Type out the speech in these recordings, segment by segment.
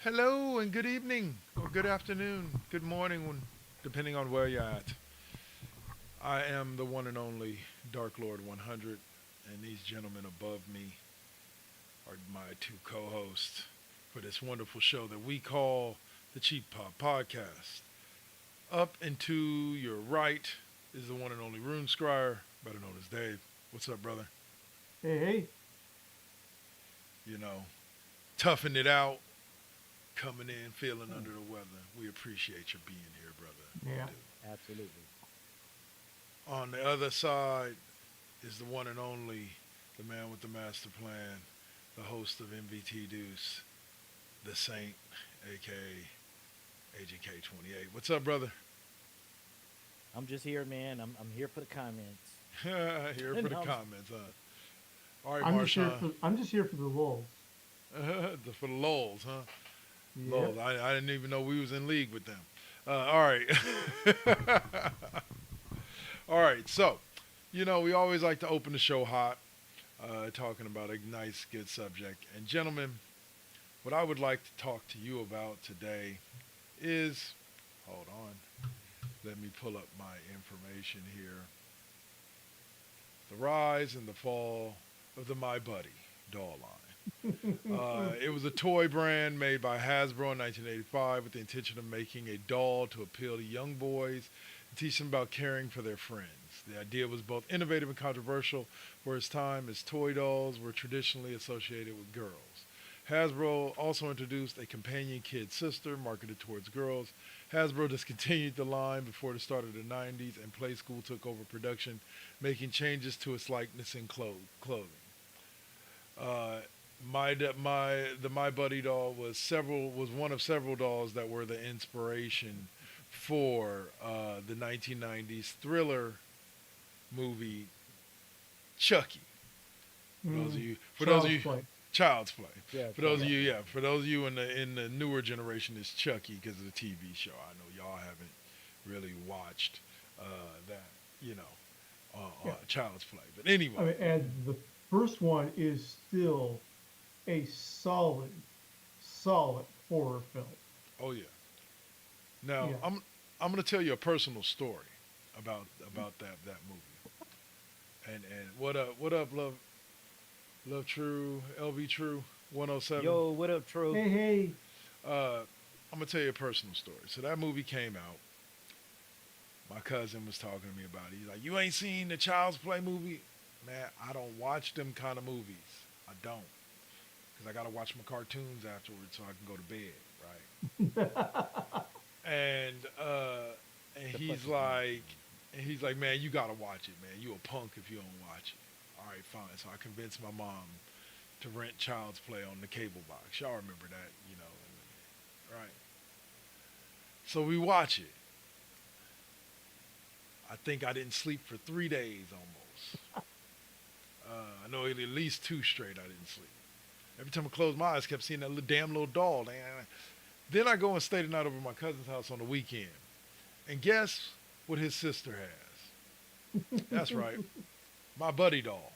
Hello and good evening, or good afternoon, good morning, depending on where you're at. I am the one and only Dark Lord 100, and these gentlemen above me are my two co hosts for this wonderful show that we call the Cheap Pop Podcast. Up and to your right is the one and only Rune Scryer, better known as Dave. What's up, brother? Hey, hey. You know, toughing it out, coming in, feeling under the weather. We appreciate you being here, brother. We Yeah. do. Absolutely. On the other side is the one and only, the man with the master plan, the host of MVT Deuce, the Saint, aka AGK 28. What's up, brother? I'm just here, man. I'm here for the comments. Here for And the I'm, comments, huh? All right, I'm just here Marshawn. for I'm just here for the lulz. For the Lols, huh? Lols. Yep. I didn't even know we was in league with them. All right. All right. So, we always like to open the show hot, talking about a nice, good subject. And, gentlemen, what I would like to talk to you about today is, hold on, let me pull up my information here. The rise and the fall of the My Buddy doll line. It was a toy brand made by Hasbro in 1985 with the intention of making a doll to appeal to young boys and teach them about caring for their friends. The idea was both innovative and controversial for its time, as toy dolls were traditionally associated with girls. Hasbro also introduced a companion kid sister marketed towards girls. Hasbro discontinued the line before the start of the 90s, and Playskool took over production, making changes to its likeness and clothing. Uh, my Buddy doll was one of several dolls that were the inspiration for the 1990s thriller movie Chucky. For those of Child's you, play. Child's Play. yeah, For those so, of you, yeah, for those of you in the newer generation, it's Chucky because of the TV show. I know y'all haven't really watched that, Yeah. Child's Play. But anyway, I mean, and the first one is still a solid horror film. oh yeah. Now Yeah. I'm gonna tell you a personal story about that movie. And what up, love true, LV true 107. yo, what up, True? Hey, hey. Uh, I'm gonna tell you a personal story. So that movie came out. My cousin was talking to me about it. He's like, "You ain't seen the Child's Play movie, man? I don't watch them kind of movies. I don't, because I gotta watch my cartoons afterwards so I can go to bed, right?" And and The he's punchline. like, "Man, you gotta watch it, man. You a punk if you don't watch it." All right, fine. So I convinced my mom to rent Child's Play on the cable box. Y'all remember that, right? So we watch it. I think I didn't sleep for 3 days almost. I know at least two straight I didn't sleep. Every time I closed my eyes, I kept seeing that damn little doll. Then I go and stay the night over at my cousin's house on the weekend. And guess what his sister has? That's right, my buddy doll.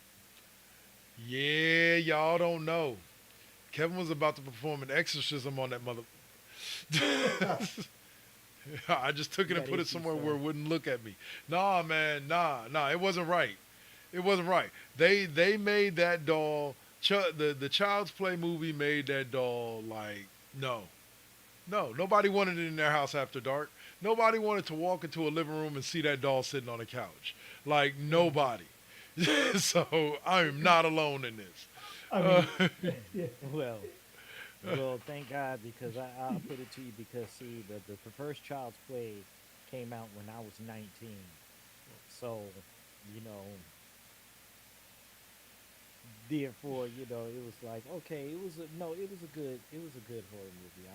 Yeah, y'all don't know. Kevin was about to perform an exorcism on that mother. I just took You it and got put it issues, somewhere where sir. it wouldn't look at me. Nah, man, nah, it wasn't right. It wasn't right. They made that doll. The Child's Play movie made that doll like no, no. Nobody wanted it in their house after dark. Nobody wanted to walk into a living room and see that doll sitting on a couch. Like nobody. So I am not alone in this. I Uh, mean, yeah. Well, well, thank God because I'll put it to you because see the first Child's Play came out when I was 19, so you know, therefore it was like okay, it was a good horror movie.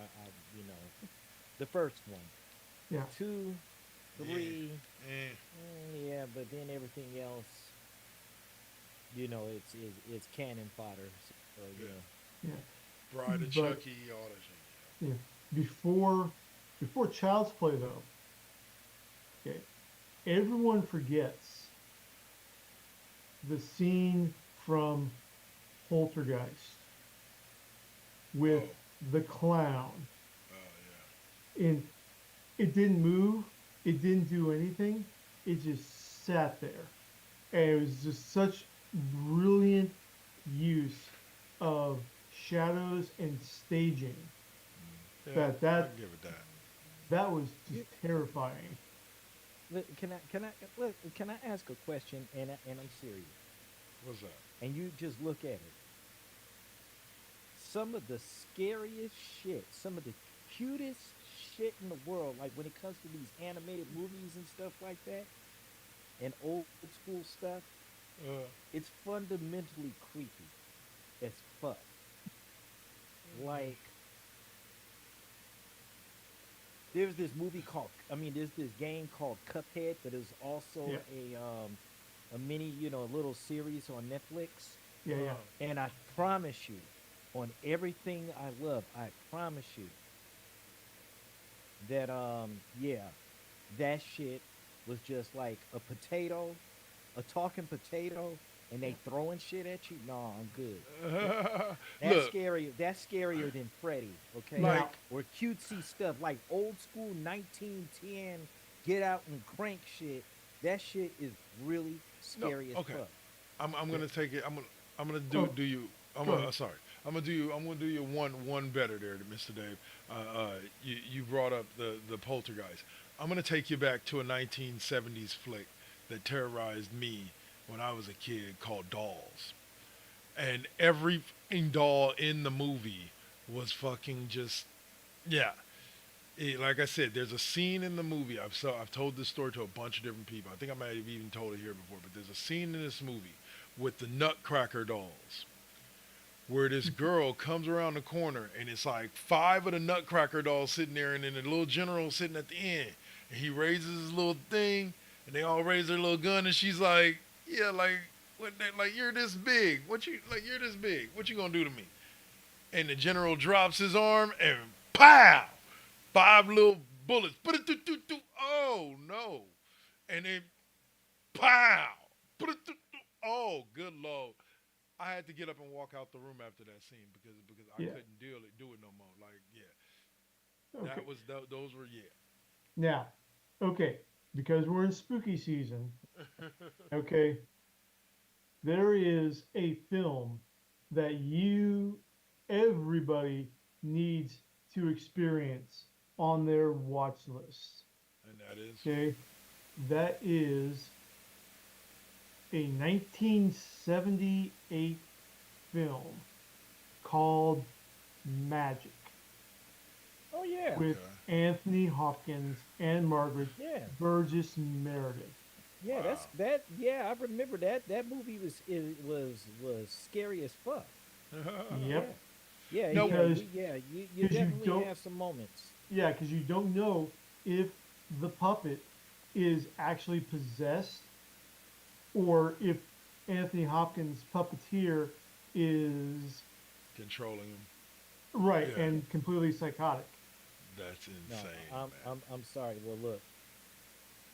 The first one, Yeah. two, yeah, three, eh. yeah, but then everything else, it's cannon fodder. So Yeah. Yeah. Bride of But Chucky, all that shit. yeah, before before Child's Play though, okay, everyone forgets the scene from Poltergeist with Oh, the clown, Oh and it didn't move, it didn't do anything, it just sat there, and it was just such brilliant use of shadows and staging yeah. Yeah, that I that give it that. that was just You, terrifying. can I ask a question? And I'm serious. What's that? And you just look at it. Some of the scariest shit, some of the cutest shit in the world, like when it comes to these animated movies and stuff like that, and old school stuff, Uh, it's fundamentally creepy as fuck. Like there's this movie called, I mean, there's this game called Cuphead that is also Yeah, a mini, a little series on Netflix. yeah, yeah. And I promise you, on everything I love, I promise you that yeah, that shit was just like a potato, a talking potato, and they throwing shit at you. No, I'm good. That, that's look, scary. That's scarier than Freddy, okay? Now, like, Or cutesy stuff like old school 1910 get out and crank shit. That shit is really no, scary as okay. fuck. I'm yeah. gonna take it. I'm gonna Oh, do you. go ahead. Sorry. I'm gonna do you one better there, Mr. Dave. You brought up the poltergeist. I'm gonna take you back to a 1970s flick that terrorized me when I was a kid called Dolls, and every fucking doll in the movie was fucking just yeah. Like I said, there's a scene in the movie. I've told this story to a bunch of different people. I think I might have even told it here before, but there's a scene in this movie with the Nutcracker dolls where this girl comes around the corner and it's like five of the Nutcracker dolls sitting there, and then the little general sitting at the end, and he raises his little thing, and they all raise their little gun, and she's like, "Yeah, like like you're this big. What you like? You're this big. What you gonna do to me?" And the general drops his arm and pow, five little bullets. Oh no! And then pow, oh good lord! I had to get up and walk out the room after that scene because I Yeah. couldn't do it no more. Like yeah, Okay. those were yeah. Now, okay, because we're in spooky season, okay, there is a film that everybody needs to experience on their watch list. And that is Okay, that is a 1978 film called Magic Oh yeah, with okay. Anthony Hopkins and Margaret yeah. Burgess Meredith. Yeah, Wow. that's that. Yeah, I remember that. That movie was scary as fuck. Yep, Yeah, yeah, No, yeah. because You because you definitely don't have some moments. yeah, because you don't know if the puppet is actually possessed or if Anthony Hopkins' puppeteer is controlling them. right Yeah, and completely psychotic. that's No, insane, I'm sorry. Well, look,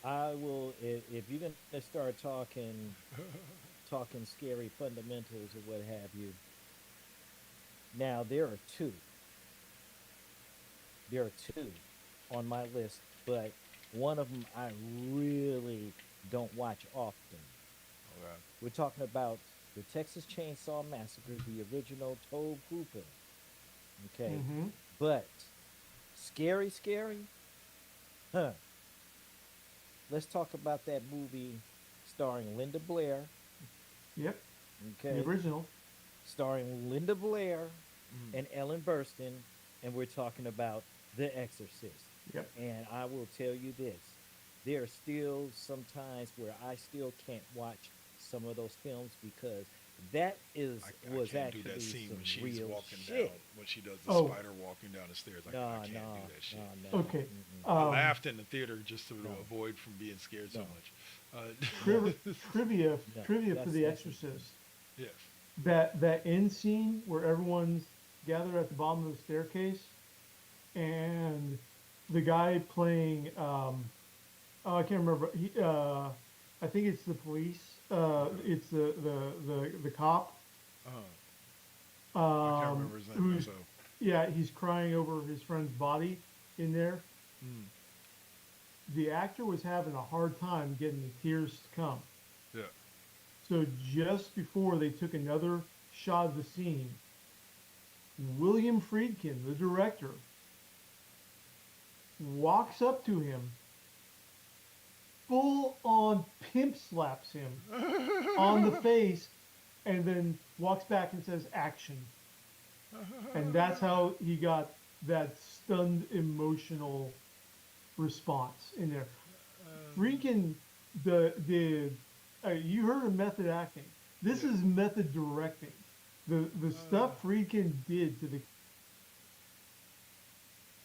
I will if you're gonna start talking scary fundamentals or what have you. Now there are two. There are two on my list, but one of them I really don't watch often. man. We're talking about the Texas Chainsaw Massacre, the original Tobe Hooper. Okay, Mm-hmm. but scary, scary. Huh. Let's talk about that movie starring Linda Blair. Yep, the Okay, original. starring Linda Blair Mm. and Ellen Burstyn, and we're talking about The Exorcist. Yep. And I will tell you this: there are still some times where I still can't watch some of those films because that I was can't do that actually scene some when she's real walking down shit. when she does the Oh, spider walking down the stairs. I No, can't do no, that shit. no, no, okay. mm-mm, I Um, laughed in the theater just to no, avoid from being scared so no, much. triv- trivia no. trivia for The That's Exorcist. yes. That end scene where everyone's gathered at the bottom of the staircase and the guy playing oh I can't remember I think it's the police Okay. it's the cop Uh-huh. I can't um remember his name who's myself. yeah, he's crying over his friend's body in there. Mm. The actor was having a hard time getting the tears to come. Yeah. So just before they took another shot of the scene, William Friedkin, the director, walks up to him, full on pimp slaps him on the face, and then walks back and says, "Action." And that's how he got that stunned emotional response in there. Freaking the you heard of method acting. This Yeah. is method directing. The Uh, stuff Friedkin did to the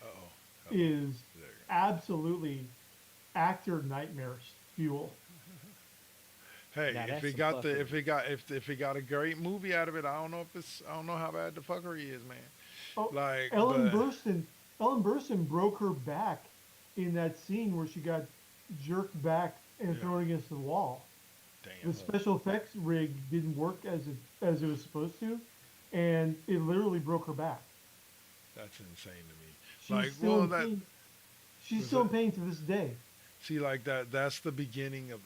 uh-oh. Hello. is There you absolutely actor nightmares fuel. go. Hey, Now if that's he some got the fuckery. if he got a great movie out of it, I don't know how bad the fuckery is, man. Oh, Like, Ellen but Burstyn. Ellen Burstyn broke her back in that scene where she got jerked back and yeah, thrown against the wall. The damn, Oh, special effects rig didn't work as it was supposed to, and it literally broke her back. that's insane to me. She's Like, still well, in that pain. She's was still that. in pain to this day. See, like that's the beginning of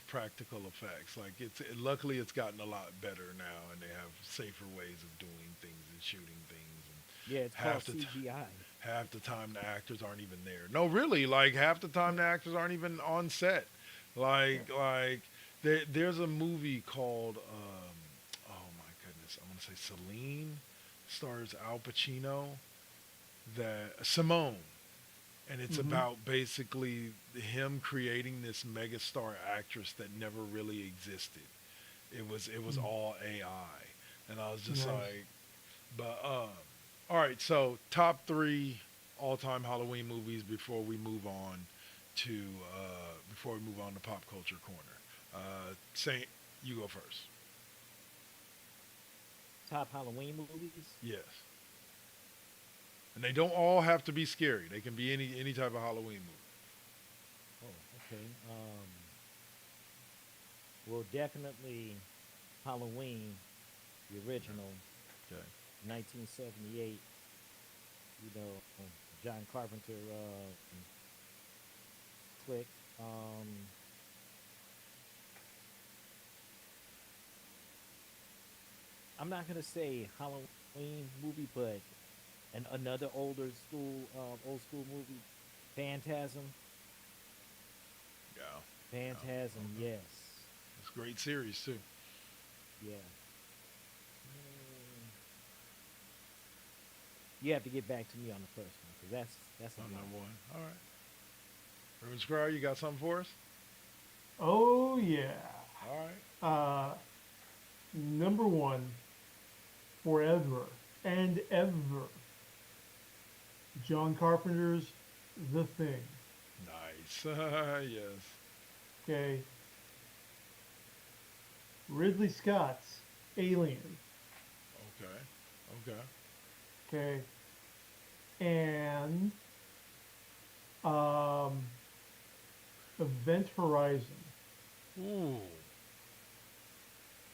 practical effects. Like luckily it's gotten a lot better now, and they have safer ways of doing things and shooting things. And yeah, it's called half the t- CGI. half the time the actors aren't even there. No, really, like half the time the actors aren't even on set. Like there's a movie called oh my goodness, I want to say Celine, stars Al Pacino, that Simone, and it's Mm-hmm. about basically him creating this megastar actress that never really existed. It was all AI, and I was just Nice. like, but all right. So top three all-time Halloween movies before we move on to pop culture corner. Saint, you go first. Top Halloween movies. Yes, and they don't all have to be scary. They can be any type of Halloween movie. Oh, okay. Well, definitely Halloween, the original, Okay. 1978. You know, John Carpenter flick. Um, I'm not gonna say Halloween movie, but another old school movie, Phantasm. Yeah. Phantasm, Okay. yes, It's a great series too. yeah. Mm, you have to get back to me on the first one because that's On a lot. number one. All right. Ruben Squire, you got something for us? Oh yeah. All right. Uh, number one, forever and ever, John Carpenter's The Thing. Nice. Yes. Okay. Ridley Scott's Alien. Okay. Okay. Okay. And um, Event Horizon. Ooh.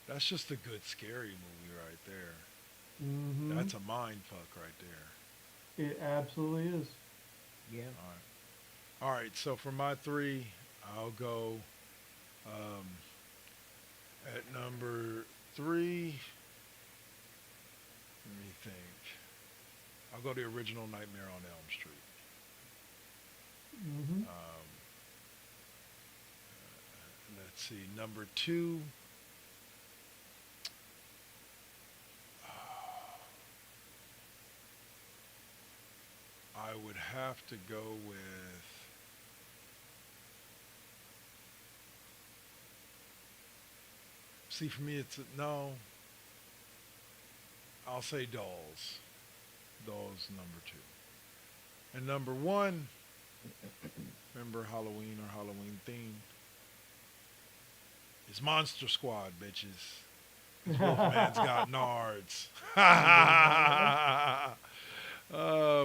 That's just a good scary movie right there. Mm-hmm. That's a mind fuck right there. It absolutely is. Yeah. All right. All right. So for my three, I'll go um, at number three. Let me think. I'll go the original Nightmare on Elm Street. Mm-hmm. Let's see. Number two. I would have to go with. See, for me, no. I'll say Dolls. Dolls number two. And number one, remember Halloween or Halloween theme, is Monster Squad, bitches. Because Wolfman's got nards. Yeah.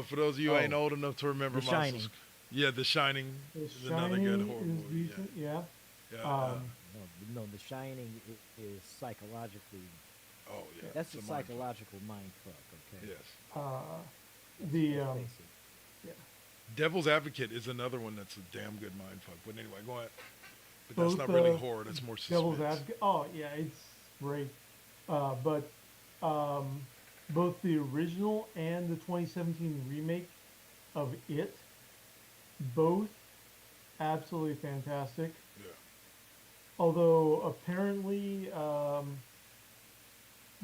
For those of you who ain't Oh, old enough to remember The Monster Shining. Squad. Yeah, The Shining The is another good Shining horror is movie. decent. Yeah. Yeah. Yeah. Um, No, no, The Shining is psychologically. Oh, yeah. yeah. That's It's a a mind fuck. psychological mind fuck. Okay. Yes. Uh, the Let's face it. yeah, Devil's Advocate is another one that's a damn good mind fuck. But anyway, go ahead. But that's both not really horror. That's more Devil's suspense. Advocate. Oh yeah, it's great. But um, both the original and the 2017 remake of it, both absolutely fantastic. Yeah. Although apparently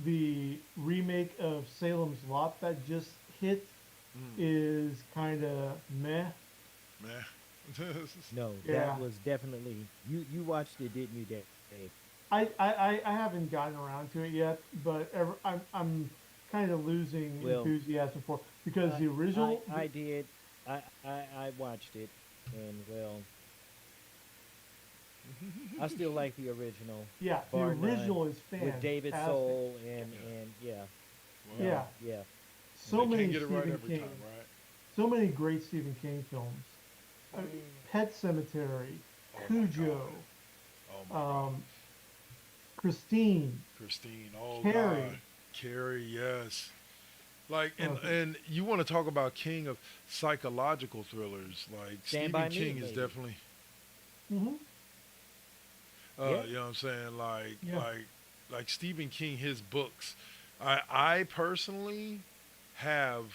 the remake of Salem's Lot that just hit Mm, is kind of meh. man. No, that Yeah, was definitely you watched it, didn't you, Dave? I haven't gotten around to it yet, but I'm kind of losing Well, enthusiasm for because I the original, I did. I watched it, and well, I still like the original, yeah, the bar none, original is with David fantastic. Soul Yeah. and yeah, Well, Yeah, no, yeah, they so can't many get it right Stephen every time, King, right? so many great Stephen King films. I mean, Mm. Pet Cemetery, Oh my God. Cujo, Oh my God. um, Christine, Christine. Oh God. Carrie. Carrie. Yes. Like and Okay. and you want to talk about king of psychological thrillers? Like Stand Stephen by Me, King is maybe. definitely. Hmm. Yeah, You know what I'm saying? Yeah. Like Stephen King, his books. I personally have,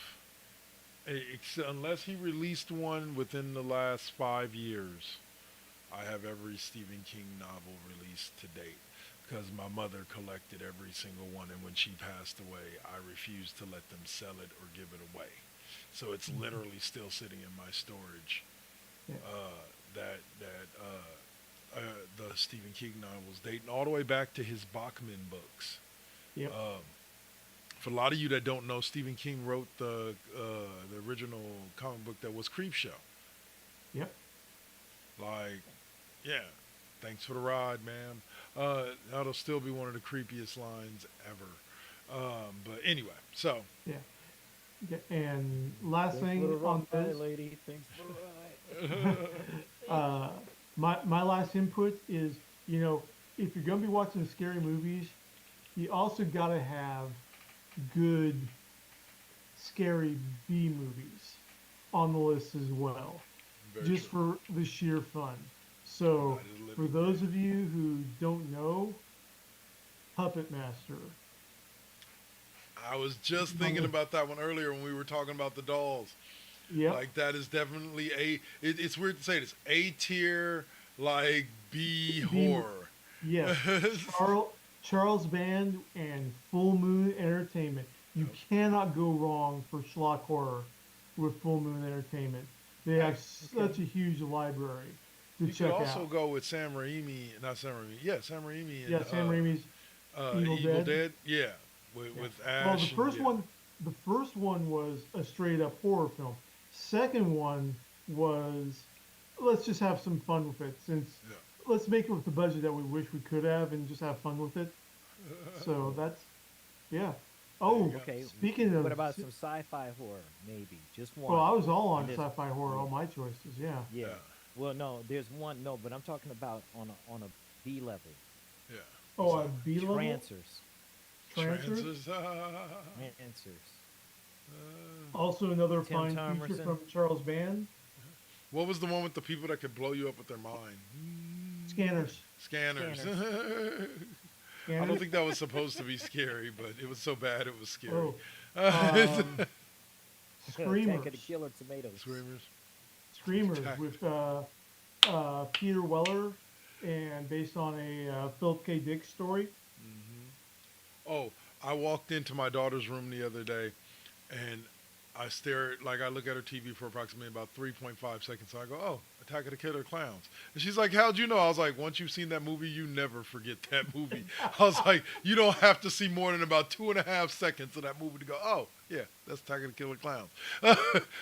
unless he released one within the last 5 years, I have every Stephen King novel released to date because my mother collected every single one, and when she passed away, I refused to let them sell it or give it away. So it's Hmm. literally still sitting in my storage. Yeah. The Stephen King novels dating all the way back to his Bachman books. Yep. Um, for a lot of you that don't know, Stephen King wrote the original comic book that was Creepshow. Yep. Like, yeah, thanks for the ride, ma'am. That'll still be one of the creepiest lines ever. But anyway, so Yeah. Yeah. And last thanks for thing the on ride, this, lady. Thanks for the uh, my last input is, you know, if you're gonna be watching scary movies, you also gotta have good scary B movies on the list as well, very just true. for the sheer fun. Night So of the for Living those Dead. of you who don't know, Puppet Master I was just is on thinking the, about that one earlier when we were talking about the dolls. yep, Like that is definitely it's weird to say this. A tier like B B mo- horror. yes, Charles Band and Full Moon Entertainment. You Yep. cannot go wrong for schlock horror with Full Moon Entertainment. They Hey, have Okay. such a huge library to you could check also out. go with Sam Raimi, not Sam Raimi. Yeah, Sam Raimi and Yeah, Sam Raimi's Evil Evil Dead. Dead. Yeah, Yeah. with Well, Ash and yeah, the first one was a straight up horror film. Second one was, let's just have some fun with it. Since yeah. let's make it with the budget that we wish we could have and just have fun with it. So that's yeah. There you Oh, go. Okay. speaking What of, about some sci-fi horror? Maybe just well, one. I was all And on there's sci-fi horror, yeah, all my choices. Yeah. yeah. Yeah, Well, no, there's one. No, but I'm talking about on a B level. yeah. What's Oh, that? B level Trancers. Trancers. Transers. Trancers. Also another Tim fine feature Thomerson. from Charles Band. What was the one with the people that could blow you up with their mind? Scanners. Scanners. Scanners. I don't Scanners. think that was supposed to be scary, but it was so bad it was scary. Oh, um, Attack of the Screamers. Killer Tomatoes. Screamers. Screamers Attack. with Peter Weller and based on a Philip K. Dick story. Oh, I walked into my daughter's room the other day, and I stare like I look at her TV for approximately about 3.5 seconds. So I go, "Oh, Attack of the Killer Clowns," and she's like, "How'd you know?" I was like, "Once you've seen that movie, you never forget that movie." I was like, "You don't have to see more than about 2.5 seconds of that movie to go, oh yeah, that's Attack of the Killer Clowns,"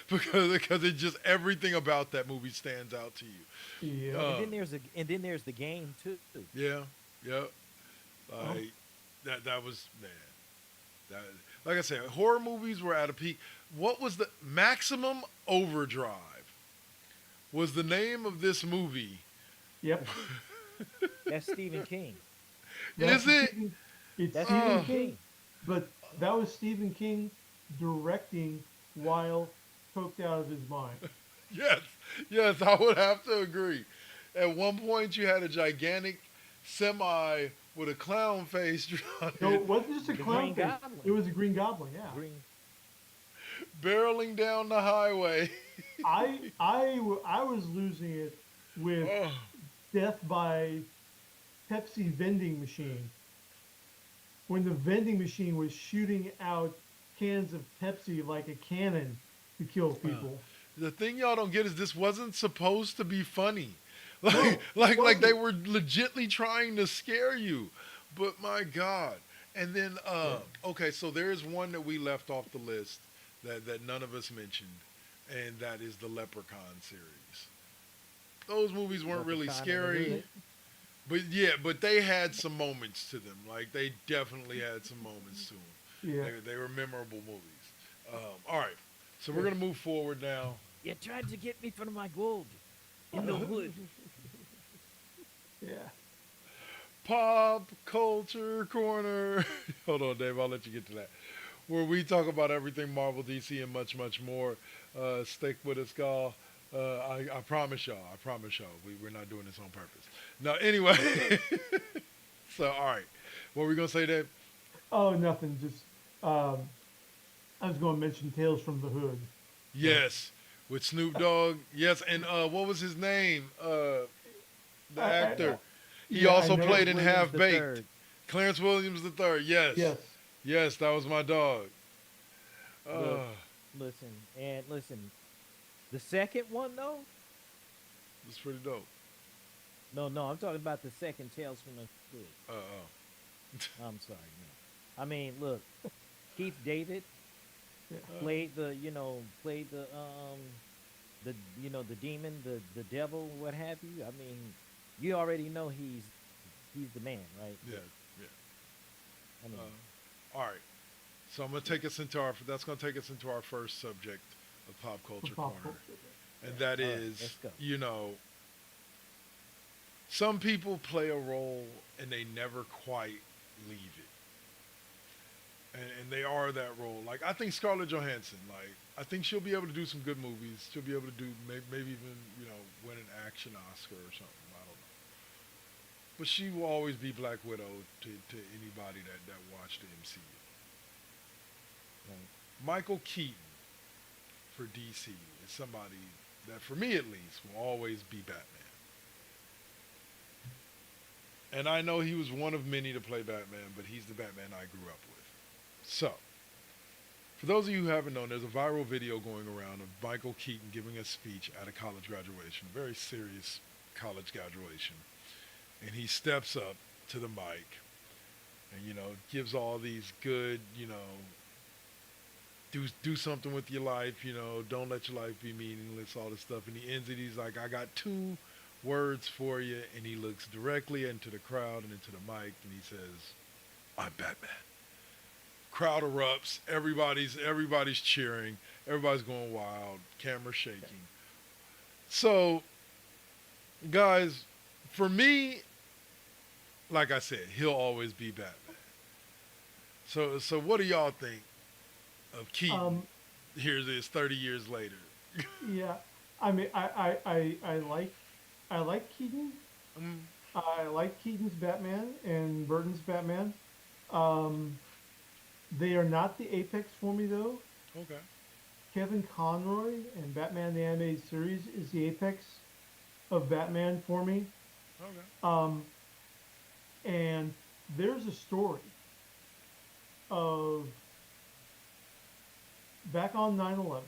because it just everything about that movie stands out to you. Yep. And then there's the game too. Yeah, yeah, Oh, like that was man. That, like I said, horror movies were at a peak. What was the Maximum Overdrive? Was the name of this movie? yep. That's Stephen King. Is That's it? It's That's Stephen Uh, Stephen King, King. but that was Stephen King directing while coked out of his mind. Yes, yes, I would have to agree. At one point, you had a gigantic semi with a clown face on No, it, it wasn't just a The clown Green face. Goblin. It was a green goblin. Yeah. Green. barreling down the highway. I was losing it with Oh, Death by Pepsi vending machine when the vending machine was shooting out cans of Pepsi like a cannon to kill uh, people. the thing y'all don't get is this wasn't supposed to be funny. Like, No, it like they wasn't. were legitly trying to scare you. But my God. And then, Yeah. okay, so there's one that we left off the list that none of us mentioned, and that is the Leprechaun series. Those movies weren't really Leprechaun in the scary, Hood. but yeah, but they had some moments to them. Like they definitely had some moments to them. Yeah. They were memorable movies. All right, so we're Yeah. gonna move forward now. You tried to get me for my gold in the hood. Yeah. Pop culture corner. Hold on, Dave. I'll let you get to that. Where we talk about everything Marvel, DC, and much, much more. Stick with us, y'all. I promise y'all. I promise y'all. We're not doing this on purpose. No, anyway. So, all right. What were we gonna say, Dave? Oh, nothing. Just I was going to mention Tales from the Hood. Yes, with Snoop Dogg. Yes, and what was his name? The I actor. He yeah, I also know. played in Williams Half the Baked. third. Clarence Williams the third. Yes, Yes. yes, that was my dog. Look, Uh, listen. The second one though. it's pretty dope. No, I'm talking about the second Tales from the Hood. Oh. I'm sorry, no. I mean, look, Keith David Yeah. played the the demon, the devil, what have you. I mean, you already know he's the man, right? Yeah, Like, yeah. I mean, All right. So I'm gonna take us into our. That's gonna take us into our first subject of pop For culture pop corner, culture. and that all right, is, let's go. some people play a role and they never quite leave it, and they are that role. Like I think Scarlett Johansson. Like I think she'll be able to do some good movies. She'll be able to do maybe even win an action Oscar or something. I don't know. But she will always be Black Widow to anybody that watched the MCU. Right. Michael Keaton for DC is somebody that, for me at least, will always be Batman. And I know he was one of many to play Batman, but he's the Batman I grew up with. So, for those of you who haven't known, there's a viral video going around of Michael Keaton giving a speech at a college graduation, a very serious college graduation. And he steps up to the mic and, gives all these good, do something with your life, don't let your life be meaningless, all this stuff. And he ends it, he's like, I got two words for you. And he looks directly into the crowd and into the mic and he says, I'm Batman. Crowd erupts, everybody's cheering, everybody's going wild, camera shaking. So, guys, for me, like I said, he'll always be Batman. So what do y'all think of Keaton? Here it is, 30 years later. Yeah. I mean, I like Keaton. Mm, I like Keaton's Batman and Burton's Batman. Um, they are not the apex for me though. okay. Kevin Conroy and Batman the Animated Series is the apex of Batman for me. Okay. Um, and there's a story of back on 9/11.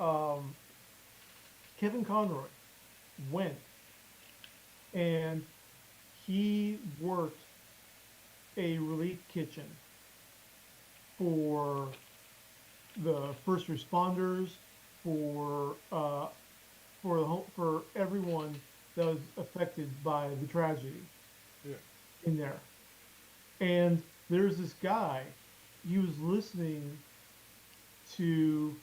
Mm, Kevin Conroy went and he worked a relief kitchen for the first responders, for everyone that was affected by the tragedy yeah. in there. And there's this guy, he was listening to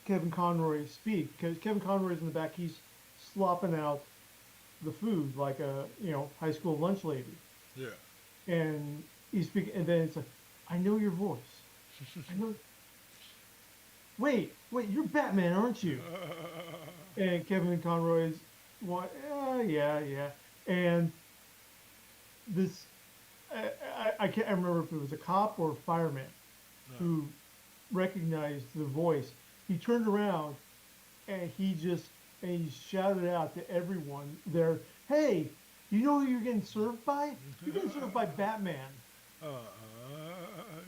Kevin Conroy speak because Kevin Conroy's in the back. He's slopping out the food like a high school lunch lady, Yeah. and he's speaking. And then it's like, I know your voice. I know. Wait, you're Batman, aren't you? And Kevin Conroy's one, yeah. And this, I can't remember if it was a cop or a fireman who recognized the voice. He turned around and he shouted out to everyone there, "Hey, you know who you're getting served by? You're getting served by Batman."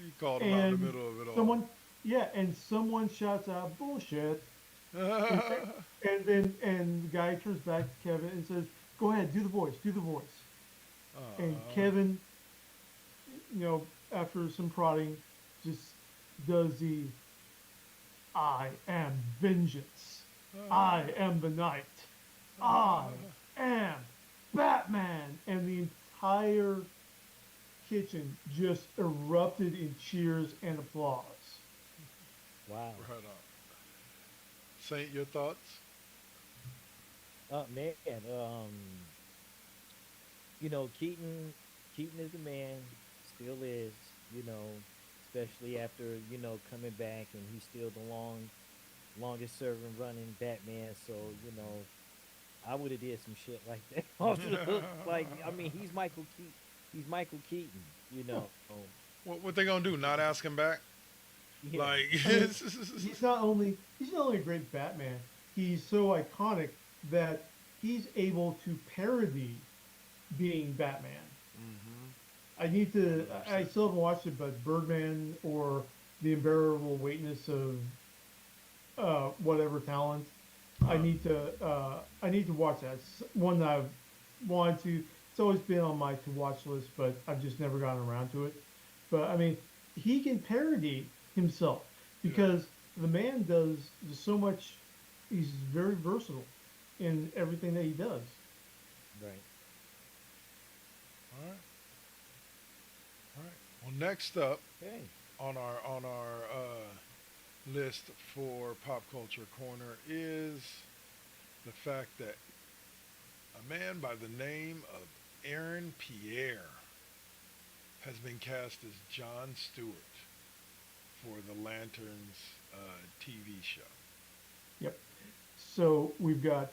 He called him out in the And middle of it all. someone, yeah, and someone shouts out, "Bullshit." And and the guy turns back to Kevin and says, "Go ahead, do the voice." And Kevin, after some prodding, just does the "I am vengeance. I am the night. I am Batman." And the entire kitchen just erupted in cheers and applause. Wow. Right on. Saint, your thoughts? Man, Keaton is the man, still is, you know, especially after, coming back and he's still the longest serving running Batman. So, I would have did some shit like that. Also, like, I mean, he's Michael Keaton, you Yeah. know. What they gonna do? Not ask him back? Yeah, Like, I mean, he's not only a great Batman, he's so iconic that he's able to parody being Batman. I 100%. still haven't watched it, but Birdman or The Unbearable Weightness of whatever talent. Uh, I need to watch that. It's one that I've wanted to. It's always been on my to watch list, but I've just never gotten around to it. But I mean, he can parody himself yeah. because the man does just so much. He's very versatile in everything that he does. right. All right. All right. Well, next up Okay. on our list for pop culture corner is the fact that a man by the name of Aaron Pierre has been cast as John Stewart for the Lanterns TV show. Yep. So we've got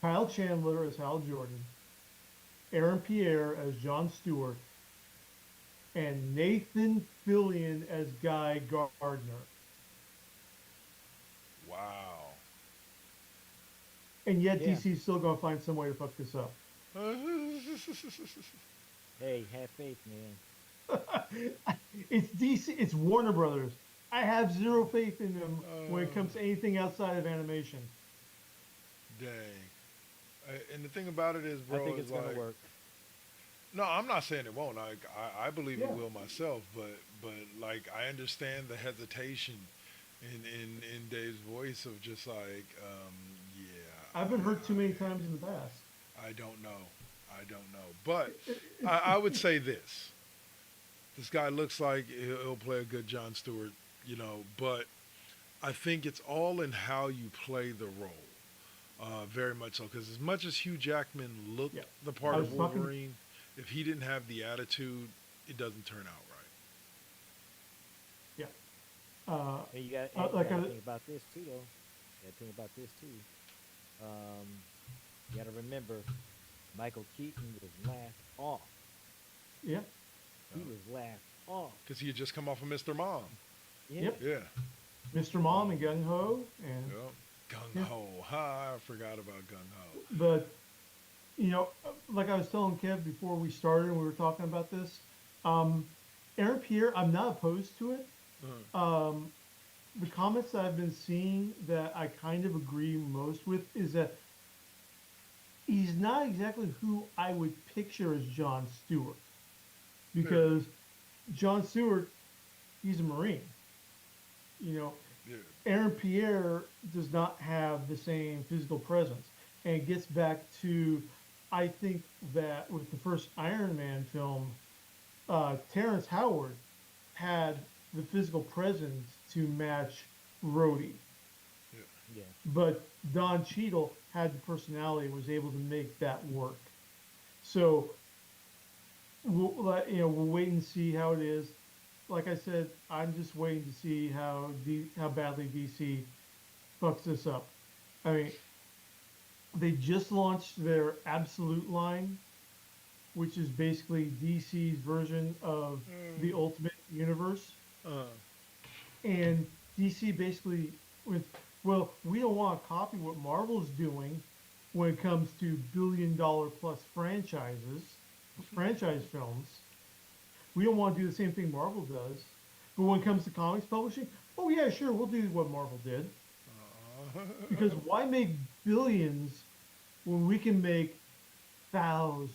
Kyle Chandler as Hal Jordan, Aaron Pierre as John Stewart, and Nathan Fillion as Guy Gardner. Wow. And yet Yeah. DC's still gonna find some way to fuck this up. Hey, have faith, man. It's DC. It's Warner Brothers. I have zero faith in them when it comes to anything outside of animation. Dang. And the thing about it is, I bro, think is it's gonna like, work. no, I'm not saying it won't. I believe it Yeah. will myself, but like I understand the hesitation in Dave's voice of just like, I've been hurt too many times in the past. I don't know, I don't know, but It's I would say this: this guy looks like he'll play a good John Stewart, but I think it's all in how you play the role. Very much so, because as much as Hugh Jackman looked yeah. the part I of was talking. Wolverine, if he didn't have the attitude, it doesn't turn out Yeah. Uh, And you like gotta I, think about this too, though. You gotta think about this too. Um, you gotta remember, Michael Keaton was laughed off. yeah. He right. was laughed off. Because he had just come off of Mr. Mom. Yeah. Yep. Yeah. Mr. Mom and Gung Ho and Yep. Gung yeah. Ho. Ha, I forgot about Gung Ho. But like I was telling Kev before we started, and we were talking about this. Um, Aaron Pierre, I'm not opposed to it. Uh, Um, the comments that I've been seeing that I kind of agree most with is that he's not exactly who I would picture as John Stewart yeah. because John Stewart, he's a Marine. You know, Yeah. Aaron Pierre does not have the same physical presence. And it gets back to, I think that with the first Iron Man film, Terrence Howard had the physical presence to match Rhodey. Yeah. Yeah. But Don Cheadle had the personality, was able to make that work. So we'll wait and see how it is. like I said, I'm just waiting to see how badly DC fucks this up. I mean, they just launched their Absolute line, which is basically DC's version of the Ultimate Universe. Uh, And DC basically went, well, we don't want to copy what Marvel's doing when it comes to billion-dollar plus franchise films. We don't want to do the same thing Marvel does. But when it comes to comics publishing, oh yeah, sure, we'll do what Marvel did. Because why make billions when we can make thousands?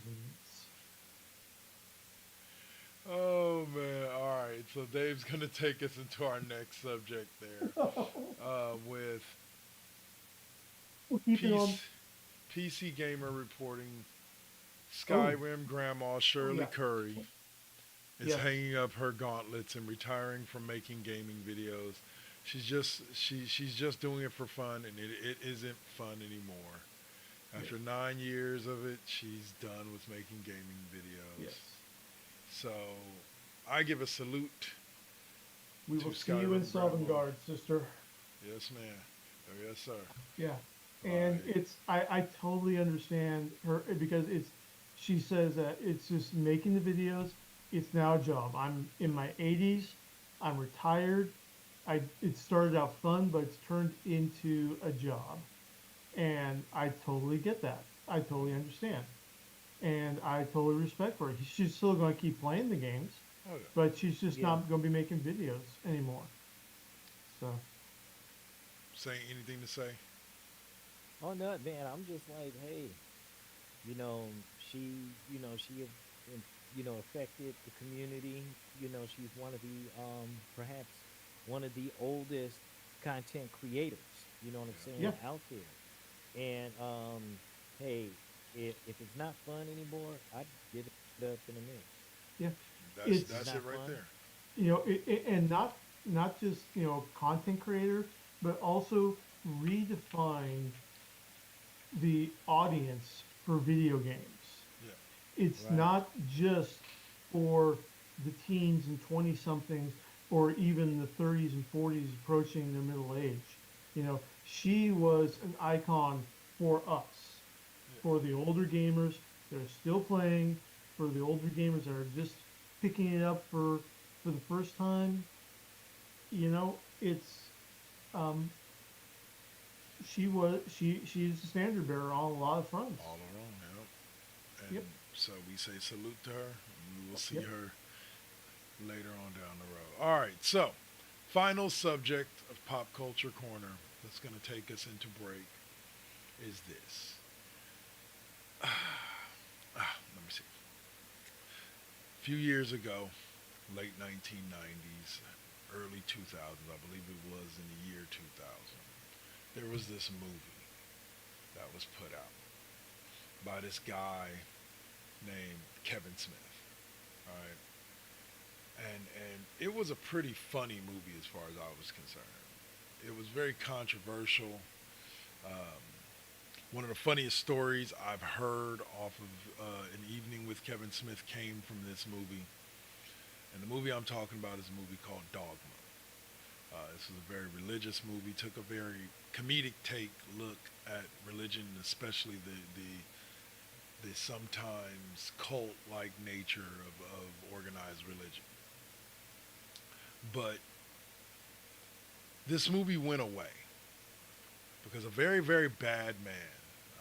oh man! All right, so Dave's gonna take us into our next subject there, with We'll keep it on. PC, PC Gamer reporting Oh, Skyrim grandma oh Shirley yeah, Curry is yes, hanging up her gauntlets and retiring from making gaming videos. She's just doing it for fun, and it isn't fun anymore. yes, After 9 years of it, she's done with making gaming videos. yes. So I give a salute We to will see you in Skyrim grandma. Sovngarde, sister. Yes, ma'am. Oh, yes, sir. Yeah, All and right. I totally understand her because she says that it's just making the videos. It's now a job. I'm in my 80s. I'm retired. It started out fun, but it's turned into a job, and I totally get that. I totally understand, and I totally respect her. She's still going to keep playing the games, Oh yeah. but she's just Yeah. not going to be making videos anymore. So Saying anything to say? Oh no, man, I'm just like, hey, you know, she, she, affected the community. She's one of the, perhaps one of the oldest content creators. You know what I'm yeah, saying, out there. And hey, if it's not fun anymore, I'd give it up in a minute. yeah. That's If it's that's It's it not right fun, there. and not just content creator, but also redefine the audience for video games. Yeah. It's right? not just for the teens and 20 somethings or even the 30s and 40s approaching their middle age. She was an icon for us, Yeah. for the older gamers that are still playing, for the older gamers that are just picking it up for the first time. It's um, she's the standard bearer on a lot of fronts. All around, yep. And Yep, so we say salute to her, and we will see yep. her later on down the road. All right, so final subject of Pop Culture Corner that's going to take us into break is this. Let me see. A few years ago, late 1990s, early 2000s, I believe it was in the year 2000, there was this movie that was put out by this guy named Kevin Smith. All right, and it was a pretty funny movie as far as I was concerned. It was very controversial. Um, One of the funniest stories I've heard off of An Evening with Kevin Smith came from this movie. And the movie I'm talking about is a movie called Dogma. This is a very religious movie, took a very comedic take look at religion, especially the sometimes cult like nature of organized religion. But this movie went away because a very, very bad man,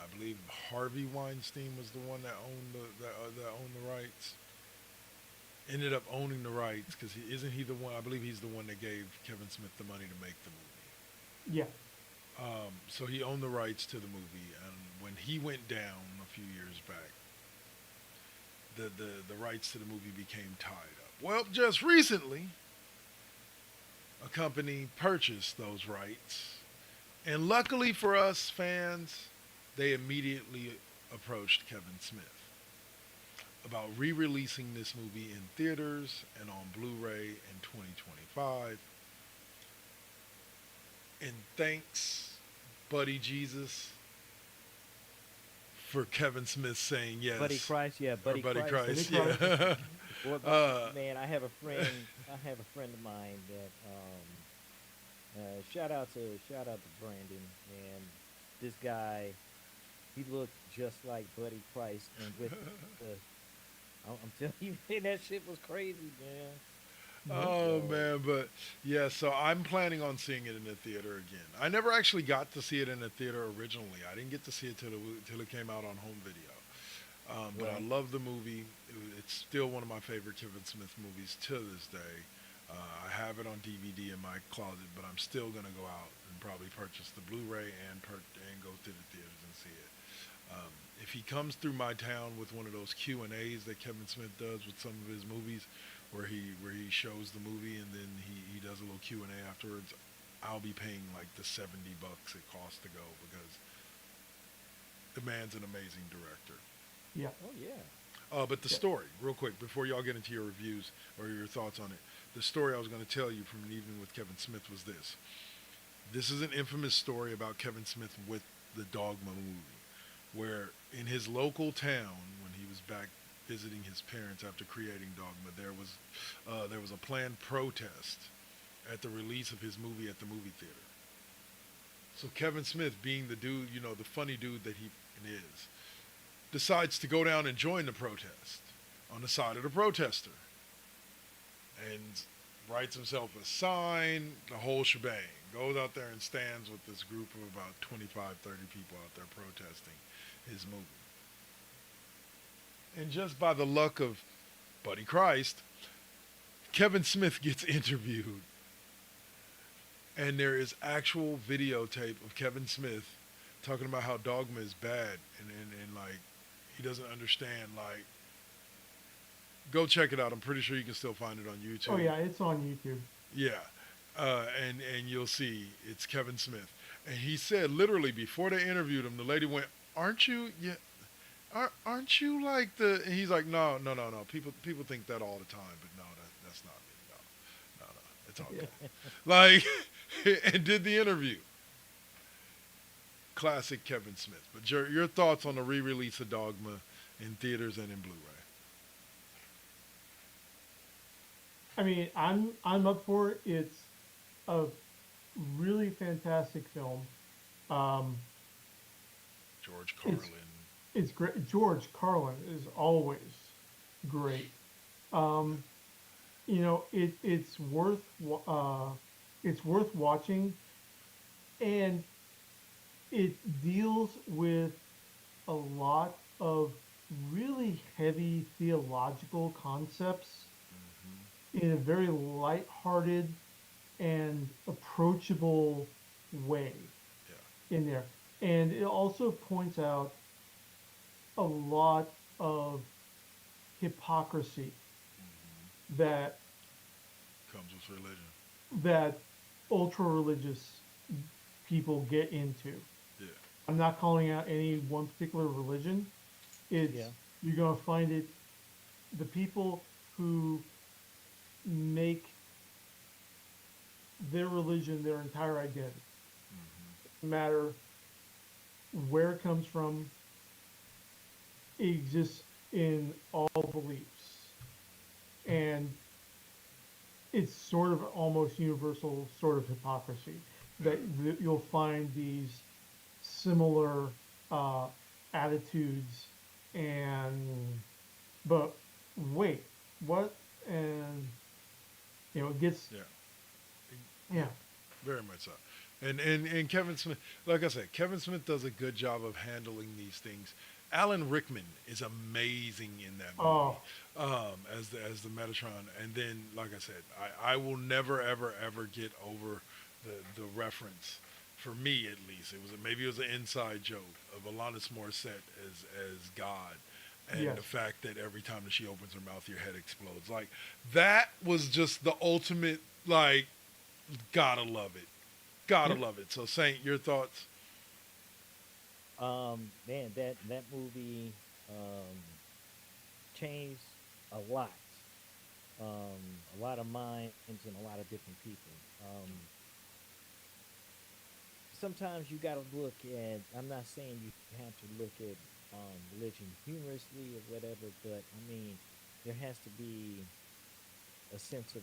I believe Harvey Weinstein was the one that owned that owned the rights, ended up owning the rights because he isn't he the one, I believe he's the one that gave Kevin Smith the money to make the movie. Yeah, So he owned the rights to the movie, and when he went down a few years back, the rights to the movie became tied up. Well, just recently, a company purchased those rights, and luckily for us fans, they immediately approached Kevin Smith about re-releasing this movie in theaters and on Blu-ray in 2025. And thanks, Buddy Jesus, for Kevin Smith saying Buddy yes, Christ, yeah, or Buddy Buddy Christ. Buddy Christ, Christ. yeah. Well, uh, man, I have a friend. I have a friend of mine that shout out to Brandon. And this guy, he looked just like Buddy Price, and with the I'm telling you, man, that shit was crazy, man. Yep. oh So man, but yeah, so I'm planning on seeing it in the theater again. I never actually got to see it in the theater originally. I didn't get to see it till it came out on home video. But I right, love the movie. It's still one of my favorite Kevin Smith movies to this day. I have it on DVD in my closet, but I'm still gonna go out and probably purchase the Blu-ray and go to the theaters and see it. If he comes through my town with one of those Q and A's that Kevin Smith does with some of his movies, where he shows the movie and then he does a little Q and A afterwards, I'll be paying like the $70 it costs to go because the man's an amazing director. Yeah. oh yeah, But the Yeah. story, real quick, before y'all get into your reviews or your thoughts on it, the story I was going to tell you from an evening with Kevin Smith was this. This is an infamous story about Kevin Smith with the Dogma movie, where in his local town, when he was back visiting his parents after creating Dogma, there was a planned protest at the release of his movie at the movie theater. So Kevin Smith, being the dude, the funny dude that he is, decides to go down and join the protest on the side of the protester and writes himself a sign, the whole shebang. Goes out there and stands with this group of about 25, 30 people out there protesting his movie. And just by the luck of Buddy Christ, Kevin Smith gets interviewed, and there is actual videotape of Kevin Smith talking about how Dogma is bad and like he doesn't understand. Like, go check it out. I'm pretty sure you can still find it on Oh YouTube. yeah, it's on YouTube. Yeah, and you'll see it's Kevin Smith, and he said literally before they interviewed him, the lady went, "Aren't you? Yeah, aren't you like the?" And he's like, "No, no, no, no. People think that all the time, but no, that's not me. No, no, no. It's all Yeah. good." Like, and did the interview. Classic Kevin Smith. But your thoughts on the re-release of Dogma in theaters and in Blu-ray? I mean, I'm up for it. It's a really fantastic film. Um, George it's Carlin. it's great. George Carlin is always great. Um, it's worth watching, and it deals with a lot of really heavy theological concepts Hmm. in a very lighthearted and approachable way Yeah. in there. And it also points out a lot of hypocrisy Hmm. that Comes with religion. that ultra religious people get into. Yeah. I'm not calling out any one particular religion. It's yeah, You're going to find it the people who make their religion their entire identity. Hmm. No matter where it comes from, it exists in all beliefs. And it's sort of almost universal sort of hypocrisy Yeah. that you'll find these similar uh, attitudes and but wait, what? And it gets, Yeah. yeah. Very much so. And Kevin Smith, like I said, Kevin Smith does a good job of handling these things. Alan Rickman is amazing in that movie, Oh as the Metatron. And then, like I said, I will never ever ever get over the reference. For me, at least, maybe it was an inside joke of Alanis Morissette as God, and yes. the fact that every time that she opens her mouth, your head explodes. Like, that was just the ultimate. Like, gotta love it. Gotta Yep. love it. So, Saint, your thoughts? man, that movie um changed a lot, um, a lot of minds and a lot of different people. Sometimes you got to look at. I'm not saying you have to look at religion humorously or whatever, but I mean, there has to be a sense of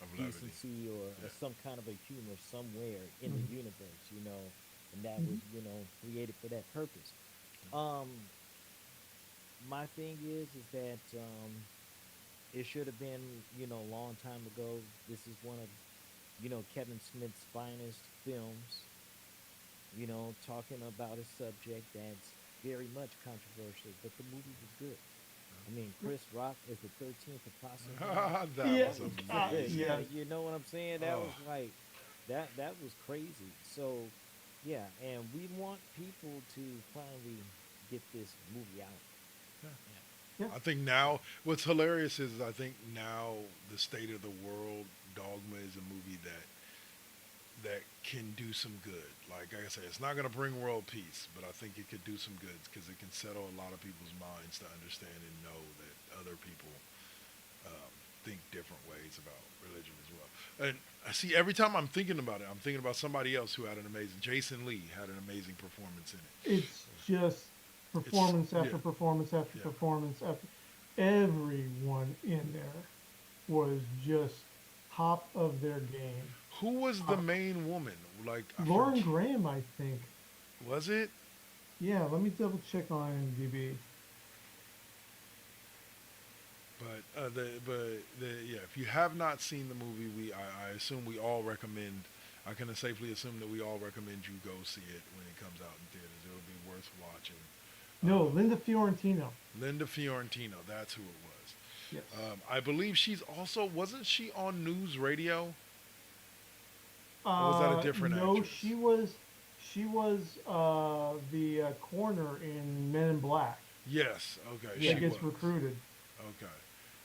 Of levity. decency or Yeah. some kind of a humor somewhere in the universe, and that was, Mhm. created for that purpose. Um, my thing is that it should have been, a long time ago. This is one of, Kevin Smith's finest films. Talking about a subject that's very much controversial, but the movie was good. I mean, Chris Rock is the 13th Apostle Man. That Yeah, was amazing. yes. You know what I'm saying? That Oh, was like that was crazy. So yeah, and we want people to finally get this movie out. Yeah. Yeah. I think now what's hilarious is I think now the state of the world, Dogma is a movie that can do some good. Like I said, it's not going to bring world peace, but I think it could do some good because it can settle a lot of people's minds to understand and know that other people think different ways about religion as well. And I see every time I'm thinking about it, I'm thinking about somebody else who had an amazing. Jason Lee had an amazing performance in it. It's just It's performance after yeah, performance after yeah. performance after. Everyone in there was just top of their game. Who was the Uh, main woman? Like I Lauren forget, Graham, I think. was it? Yeah, let me double check on IMDb. Yeah, if you have not seen the movie, I assume we all recommend. I can safely assume that we all recommend you go see it when it comes out in theaters. It'll be worth watching. No, Linda Fiorentino. Linda Fiorentino, that's who it was. Yes. I believe she's also wasn't she on news radio? Or was that a different No, actress? she was the coroner in Men in Black Yes. Okay, Yeah. that she gets was. recruited. Okay.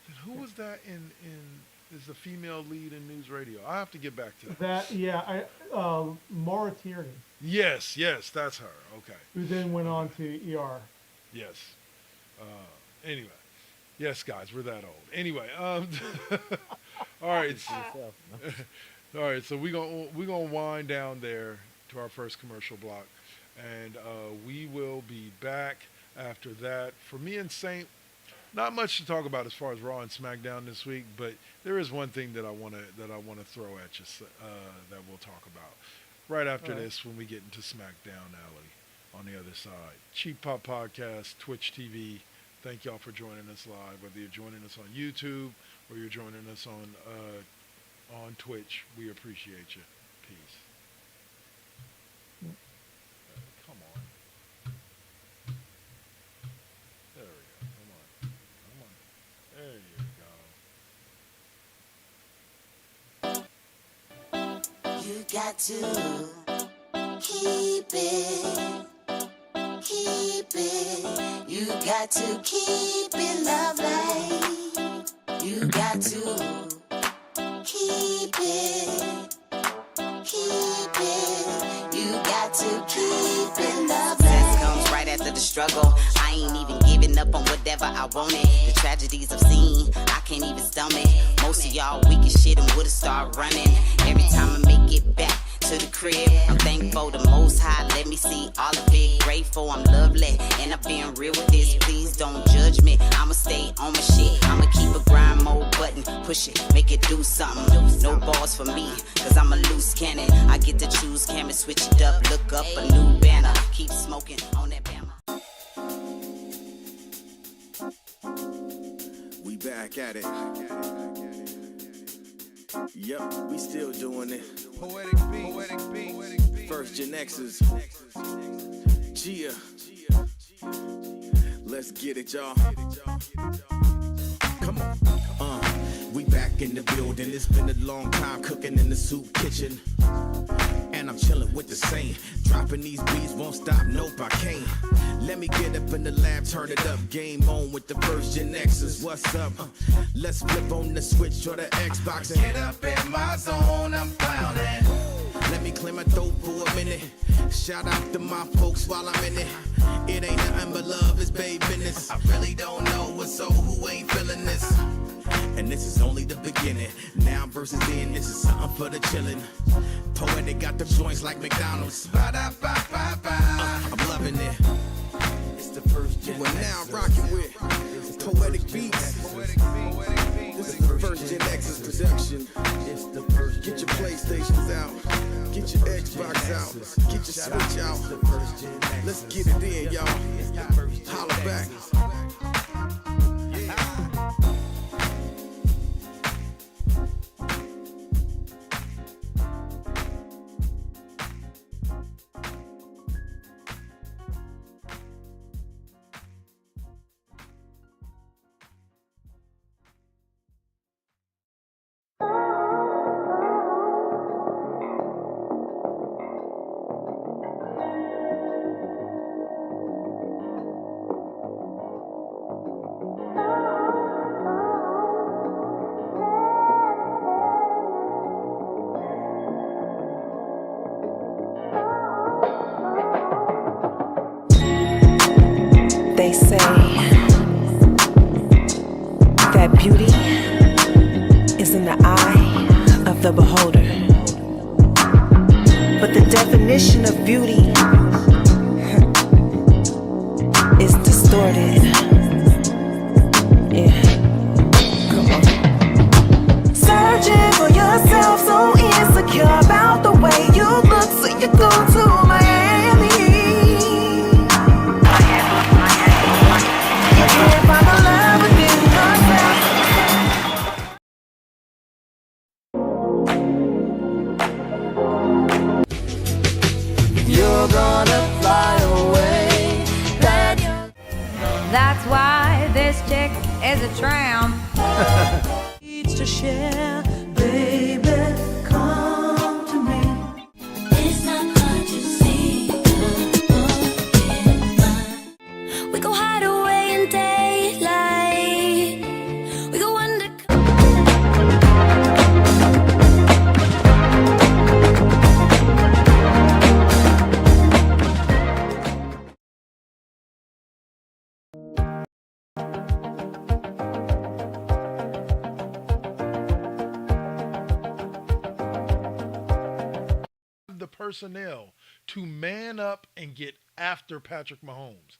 Then who was that is the female lead in news radio? I have to get back to that. Maura Tierney, Yes, that's her. Okay. who then went on Okay. to ER. Yes. Anyway, yes, guys, we're that old. Anyway, all right, Speak for yourself. all right. So we gonna wind down there to our first commercial block, and we will be back after that. For me and Saint, not much to talk about as far as Raw and SmackDown this week, but there is one thing that I wanna throw at you that we'll talk about right after All right. this when we get into SmackDown Alley on the other side. Cheap Pop Podcast, Twitch TV. Thank y'all for joining us live. Whether you're joining us on YouTube or you're joining us on Twitch, we appreciate you. Peace. Come on. There we go. Come on. There you You got to keep it, keep it. You got to keep it lovely. You got to keep it, keep it. You got to keep it lovely. Success comes right after the struggle. I ain't even giving up on whatever I wanted. The tragedies I've seen, I can't even stomach. Most of y'all weak as shit and would've started running. Every time I make it back to the crib, I'm thankful the Most High let me see all of it. Grateful I'm lovely, and I'm being real with this. Please don't judge me, I'ma stay on my shit. I'ma keep a grind mode button, push it, make it do something. No balls for me, cause I'm a loose cannon. I get to choose, camera, switch it up, look up a new banner. Keep smoking on that bama. We back at it. Yep, we still doing it. Poetic beat. First GenXers. Gia. Let's get it, y'all. Come on. We back in the building. It's been a long time cooking in the soup kitchen. And I'm chilling with the same. Dropping these beats won't stop, nope, I can't. Let me get up in the lab, turn it up. Game on with the first GenXers. What's up? Let's flip on the Switch or the Xbox and get up in my zone, I'm clowning. Let me clear my throat for a minute. Shout out to my folks while I'm in it. It ain't nothing but love, it's babe business. I really don't know what's so who ain't feeling this. And this is only the beginning. Now versus then, this is something for the chillin'. Poetic got the joints like McDonald's. I'm loving it. It's the first gen. We're now rocking with Poetic Beats. GenXers production. It's the first. Get your PlayStations out. Get your Xbox out. Get your Switch out. Let's get it in, y'all. Holla back. They say that beauty is in the eye of the beholder. But the definition of beauty is distorted. Yeah. Come on. Searching for yourself, so insecure about the way you look, so you go to Miami. You can't find the love within yourself. You're gonna fly away. That's why this chick is a tramp. Needs to share, baby, come to me. It's not hard to see the boy is mine. We go hide away in daylight. We go under. The personnel to man up and get after Patrick Mahomes.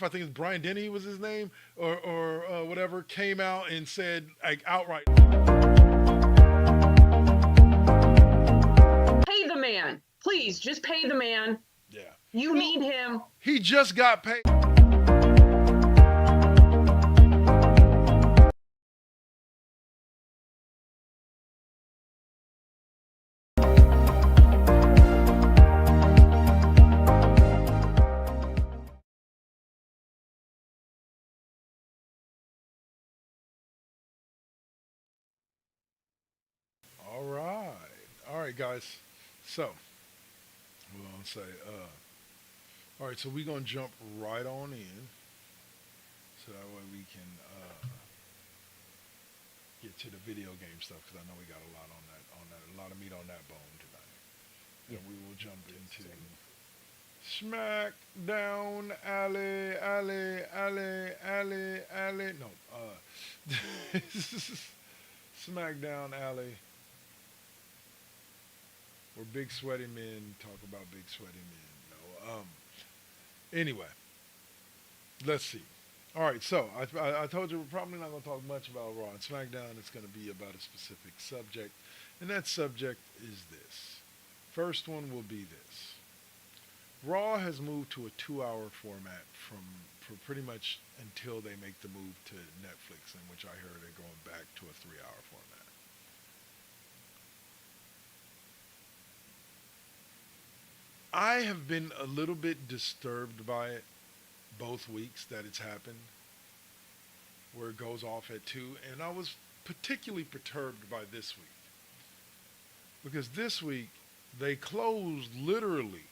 I think it's Brian Denny was his name, or whatever, came out and said like outright, Pay the man. Please, just pay the man. yeah, You need him. he just got paid. All right, guys. So we're gonna say, all right. So we're gonna jump right on in, so that way we can get to the video game stuff, because I know we got a lot a lot of meat on that bone tonight. And we will jump into Smackdown Alley. No, Smackdown Alley, where big sweaty men talk about big sweaty men. No, anyway, let's see. All right, so I told you we're probably not going to talk much about Raw and SmackDown. It's going to be about a specific subject, and that subject is this. First one will be this. Raw has moved to a 2-hour format for pretty much until they make the move to Netflix, in which I heard they're going back to a 3-hour format. I have been a little bit disturbed by it both weeks that it's happened, where it goes off at 2, and I was particularly perturbed by this week, because this week they closed literally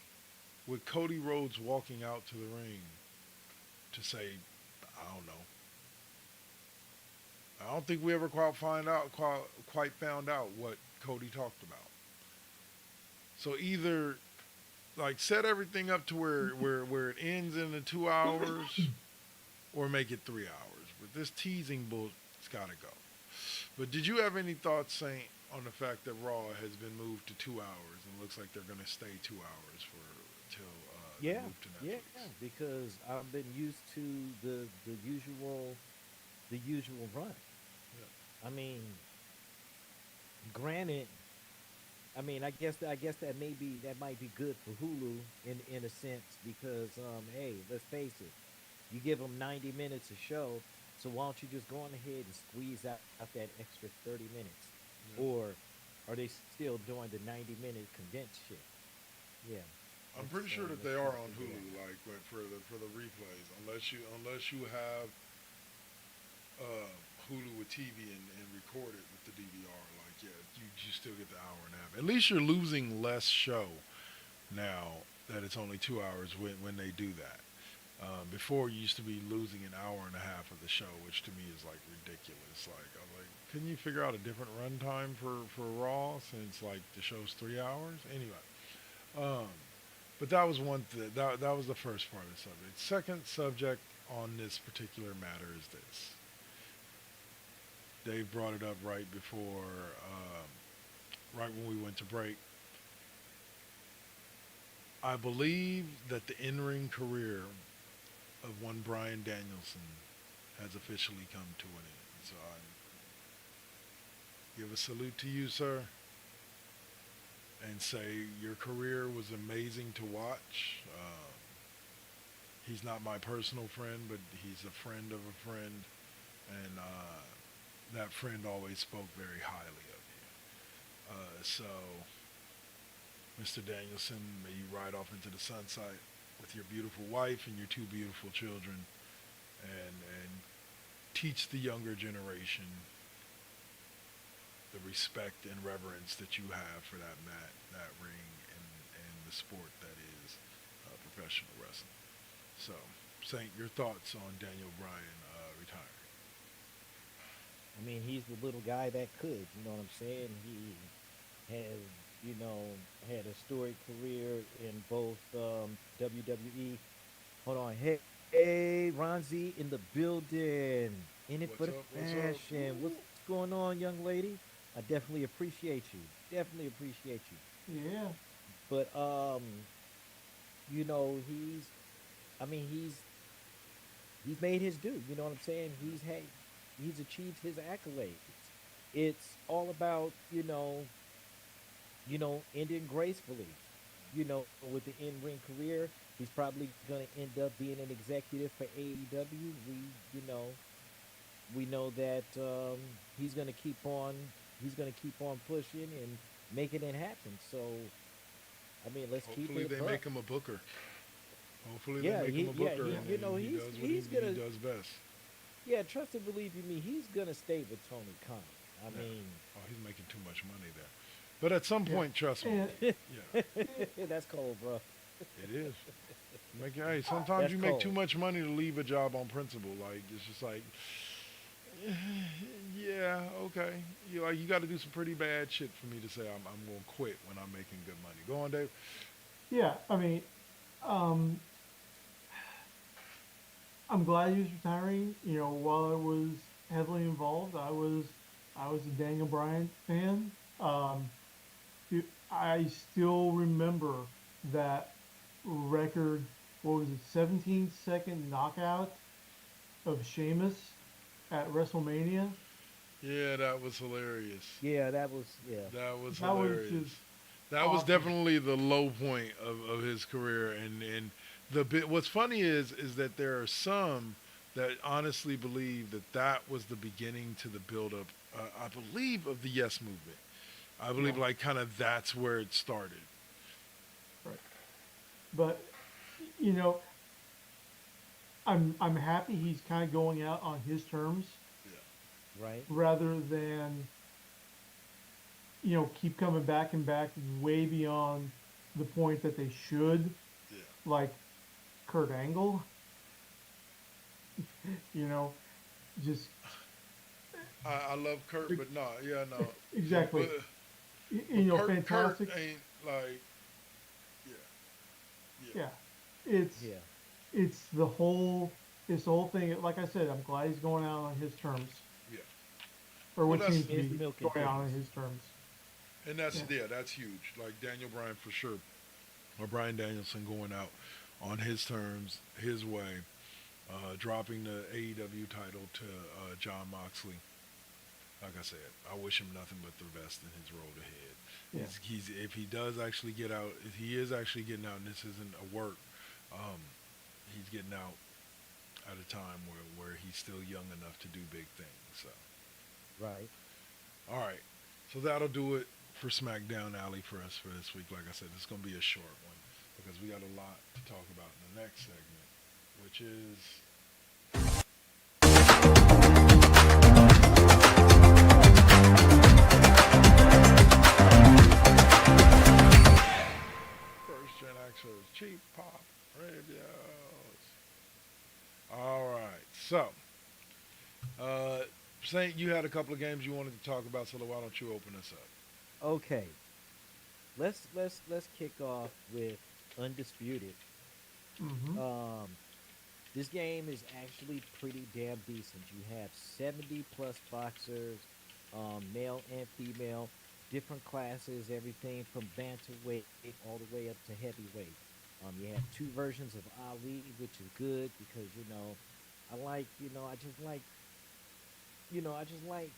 with Cody Rhodes walking out to the ring to say, I don't know. I don't think we ever quite found out what Cody talked about. So either like set everything up to where it ends in the 2 hours, or make it 3 hours. But this teasing bull's got to go. But did you have any thoughts, Saint, on the fact that Raw has been moved to 2 hours and looks like they're going to stay 2 hours till they Yeah, moved to yeah, Netflix. because I've been used to the usual run. Yeah. I mean, granted, I mean, I guess that might be good for Hulu in a sense because hey, let's face it, you give them 90 minutes a show, so why don't you just go on ahead and squeeze out that extra 30 minutes, Yeah. or are they still doing the 90-minute condensed shit? Yeah, I'm pretty sure that let's they are try to on figure that Hulu, out. like for the replays, unless you have uh, Hulu with TV and record it with the DVR. Like, yeah, you still get the hour and a half. At least you're losing less show now that it's only 2 hours when they do that. Before, you used to be losing an hour and a half of the show, which to me is like ridiculous. Like, I'm like, couldn't you figure out a different runtime for Raw since like the show's 3 hours? Anyway, um, but that was that was the first part of the subject. Second subject on this particular matter is this. Dave brought it up right before, right when we went to break. I believe that the in-ring career of one Brian Danielson has officially come to an end. So I give a salute to you, sir, and say your career was amazing to watch. He's not my personal friend, but he's a friend of a friend, and that friend always spoke very highly of you. So, Mr. Danielson, may you ride off into the sunset with your beautiful wife and your two beautiful children, and teach the younger generation the respect and reverence that you have for that mat, that ring, and the sport that is professional wrestling. So, Saint, your thoughts on Daniel Bryan retiring? I mean, he's the little guy that could. You know what I'm saying? He has, you know, had a storied career in both WWE. Hold on, hey, Ron Z in the building, in it for What's the up? What's up? fashion. What's going on, young lady? I definitely appreciate you. Definitely appreciate you. Yeah. But you know, he's made his due. You know what I'm saying? He's achieved his accolades. It's all about ending gracefully. With the in-ring career, he's probably gonna end up being an executive for AEW. We know that he's gonna keep on pushing and making it happen. So I mean, let's keep Hopefully it a they buck. make him a booker. Hopefully they Yeah, make him a yeah, booker, and, he he he's does what he's he gonna does best. yeah, trust and believe you me, he's gonna stay with Tony Khan. I Yeah. mean, Oh, he's making too much money there. But at some Yeah. point, trust me, And yeah, that's cold, bro. it is. Hey, sometimes That's you make too cold. much money to leave a job on principle. Like, it's just like, yeah, okay. You got to do some pretty bad shit for me to say I'm going to quit when I'm making good money. Go on, Dave. yeah, I mean, um, I'm glad he was retiring. You know, while I was heavily involved, I was a Daniel Bryan fan. Um, I still remember that record. What was it? 17-second knockout of Sheamus at WrestleMania. Yeah, that was hilarious. Yeah, that was yeah. That was That was hilarious. just That was awesome. definitely the low point of his career. And the bit. What's funny is that there are some that honestly believe that that was the beginning to the buildup. I believe of the Yes movement. I believe Yeah, like kind of that's where it started. right. But you know, I'm happy he's kind of going out on his terms Yeah, Right. rather than keep coming back and back way beyond the point that they should, yeah. like Kurt Angle. You know, just I love Kurt, but no, yeah, no. exactly. But, Kurt Fantastic. ain't like, yeah, yeah, Yeah, it's Yeah. it's the whole it's the whole thing. Like I said, I'm glad he's going out on his terms, yeah. or Well, what that's seems to Here's the be milk and going out on cookies. his terms. and that's Yeah, yeah, that's huge. Like Daniel Bryan for sure, or Brian Danielson going out on his terms, his way, dropping the AEW title to John Moxley. Like I said, I wish him nothing but the best in his road ahead. Yeah. He's if he does actually get out, if he is actually getting out, and this isn't a work, um, he's getting out at a time where he's still young enough to do big things. So, Right. all right, so that'll do it for SmackDown Alley for us for this week. Like I said, it's gonna be a short one because we got a lot to talk about in the next segment, which is First Gen Xers Cheap Pop Radios. All right, so Saint, you had a couple of games you wanted to talk about, so why don't you open us up? Okay. Let's kick off with Undisputed. Mm-hmm. Um, this game is actually pretty damn decent. You have 70 plus boxers, male and female, different classes, everything from bantamweight all the way up to heavyweight. You have two versions of Ali, which is good because I like I just like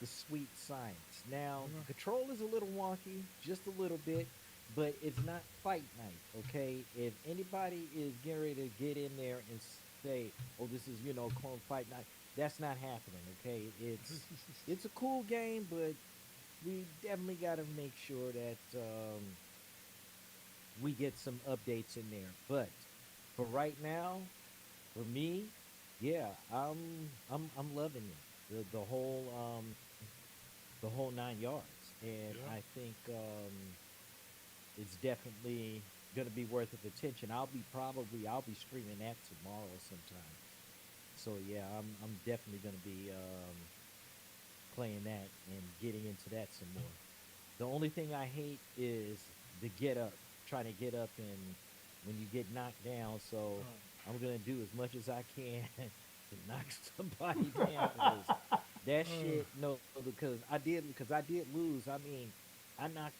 the sweet science. Now, the control is a little wonky, just a little bit, but it's not fight night, okay? If anybody is getting ready to get in there and say, "Oh, this is clone fight night," that's not happening, okay? It's a cool game, but we definitely got to make sure that we get some updates in there. But for right now, for me, yeah, I'm loving it. The whole 9 yards, and Yeah. I think it's definitely gonna be worth its attention. I'll be streaming that tomorrow sometime. So yeah, I'm definitely gonna be playing that and getting into that some more. The only thing I hate is the get up, trying to get up and when you get knocked down. So I'm gonna do as much as I can to knock somebody down. 'Cause that shit, no, because I did lose. I mean, I knocked.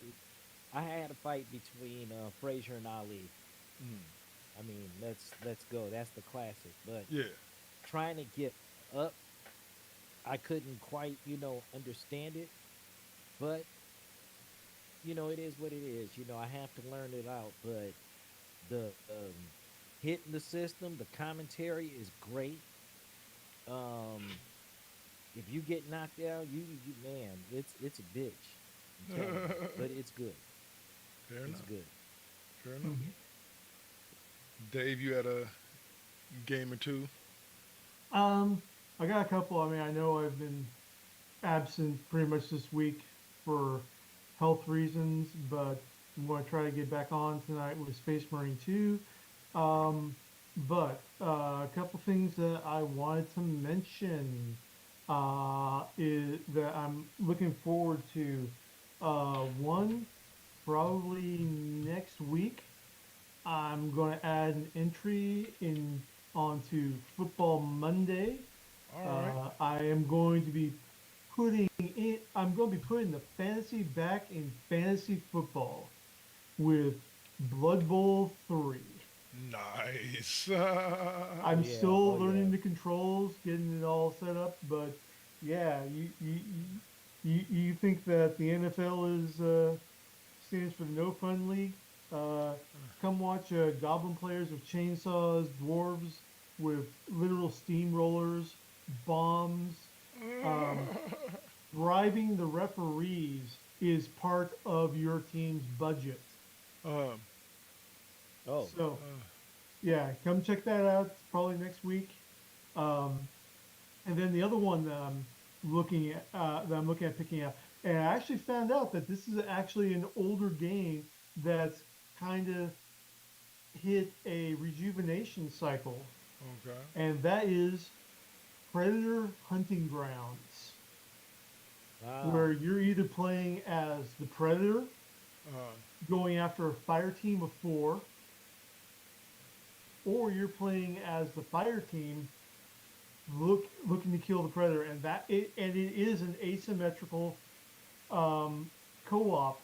I had a fight between Frazier and Ali. Mm, I mean, let's go. That's the classic. But yeah, trying to get up, I couldn't quite understand it. But it is what it is. I have to learn it out. But the hitting the system, the commentary is great. Um, if you get knocked out, you man, it's a bitch. I'm telling you, but it's good. fair It's enough. good. Fair enough. Mm-hmm. Dave, you had a game or two. I got a couple. I mean, I know I've been absent pretty much this week for health reasons, but I'm going to try to get back on tonight with Space Marine 2. But a couple things that I wanted to mention is that I'm looking forward to. One, probably next week, I'm going to add an entry in onto Football Monday. All right. I am going to be I'm going to be putting the fantasy back in fantasy football with Blood Bowl 3. Nice. I'm Yeah, still oh learning yeah. the controls, getting it all set up, but yeah, you think that the NFL is stands for the No Fun League? Come watch goblin players with chainsaws, dwarves with literal steamrollers, bombs. Um, bribing the referees is part of your team's budget. um, Oh, So uh, yeah, come check that out. It's probably next week. Um, and then the other one that I'm looking at picking up, and I actually found out that this is actually an older game that's kind of hit a rejuvenation cycle, okay. and that is Predator Hunting Grounds, ah, where you're either playing as the Predator, Uh, going after a fire team of 4, or you're playing as the fire team looking to kill the predator, and it is an asymmetrical co-op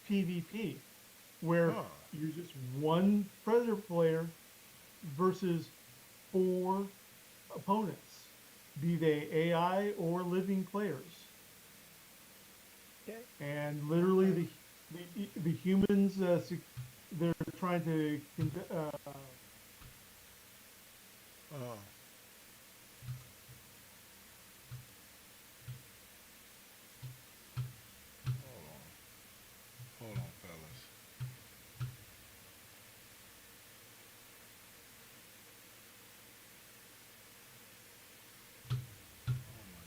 PvP where huh. you're just one Predator player versus four opponents, be they AI or living players. Okay. And literally the humans they're trying to Uh, hold on. Hold on, fellas. Oh my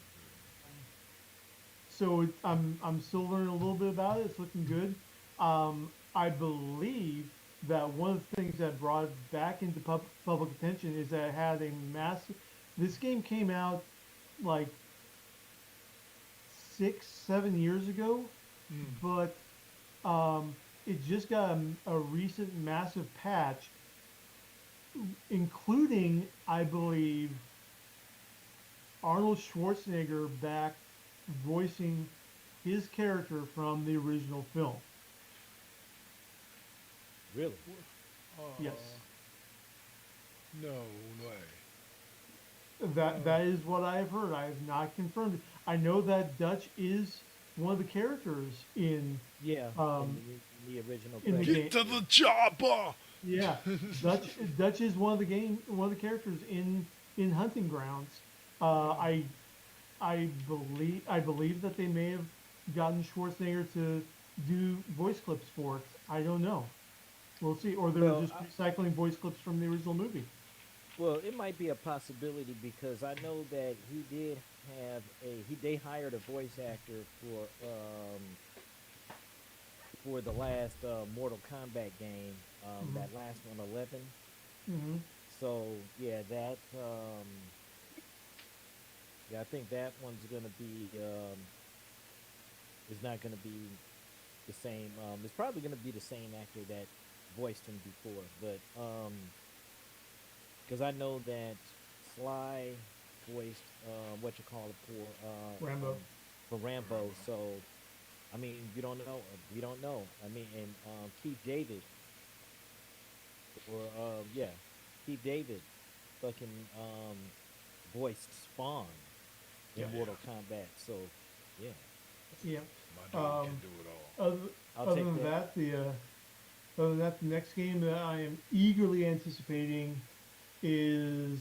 so I'm still learning a little bit about it. It's looking good. I believe that one of the things that brought it back into public attention is that it had a massive. This game came out like 6, 7 years ago, goodness. but it just got a recent massive patch, including, I believe, Arnold Schwarzenegger back voicing his character from the original film. Really? Yes, No way. that is what I have heard. I have not confirmed it. I know that Dutch is one of the characters Yeah. um, In the original in the Predator. game. Get to the chopper. Yeah, Dutch is one of the characters in Hunting Grounds. I believe that they may have gotten Schwarzenegger to do voice clips for it. I don't know. We'll see. Or they're Well, just recycling voice clips from the original movie. well, it might be a possibility because I know that he did have they hired a voice actor for the last Mortal Kombat game, that last one, 11. Hmm. So yeah, yeah, I think that one's gonna be is not gonna be the same. It's probably gonna be the same actor that voiced him before, but because I know that Sly voiced what you call it Rambo. for Rambo. So I mean, you don't know. We don't know. I mean, and Keith David or yeah, Keith David fucking voiced Spawn in Yeah. Mortal Kombat. So yeah, Yeah. My dog Um, can do it all. Other, I'll other take than that. other than that, the next game that I am eagerly anticipating is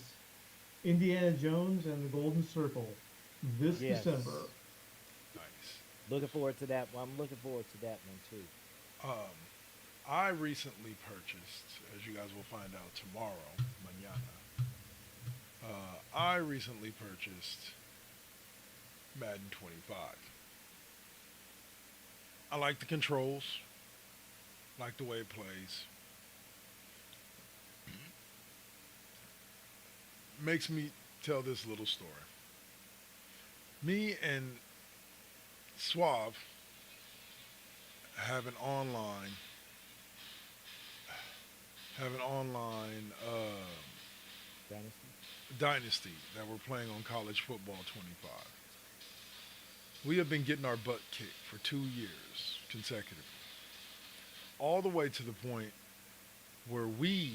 Indiana Jones and the Golden Circle this Yes. December. Nice. Looking forward to that one. I'm looking forward to that one too. Um, I recently purchased, as you guys will find out tomorrow, mañana. I recently purchased Madden 25. I like the controls, like the way it plays. Makes me tell this little story. Me and Suave have an online Dynasty. dynasty that we're playing on College Football 25. We have been getting our butt kicked for 2 years consecutively, all the way to the point where we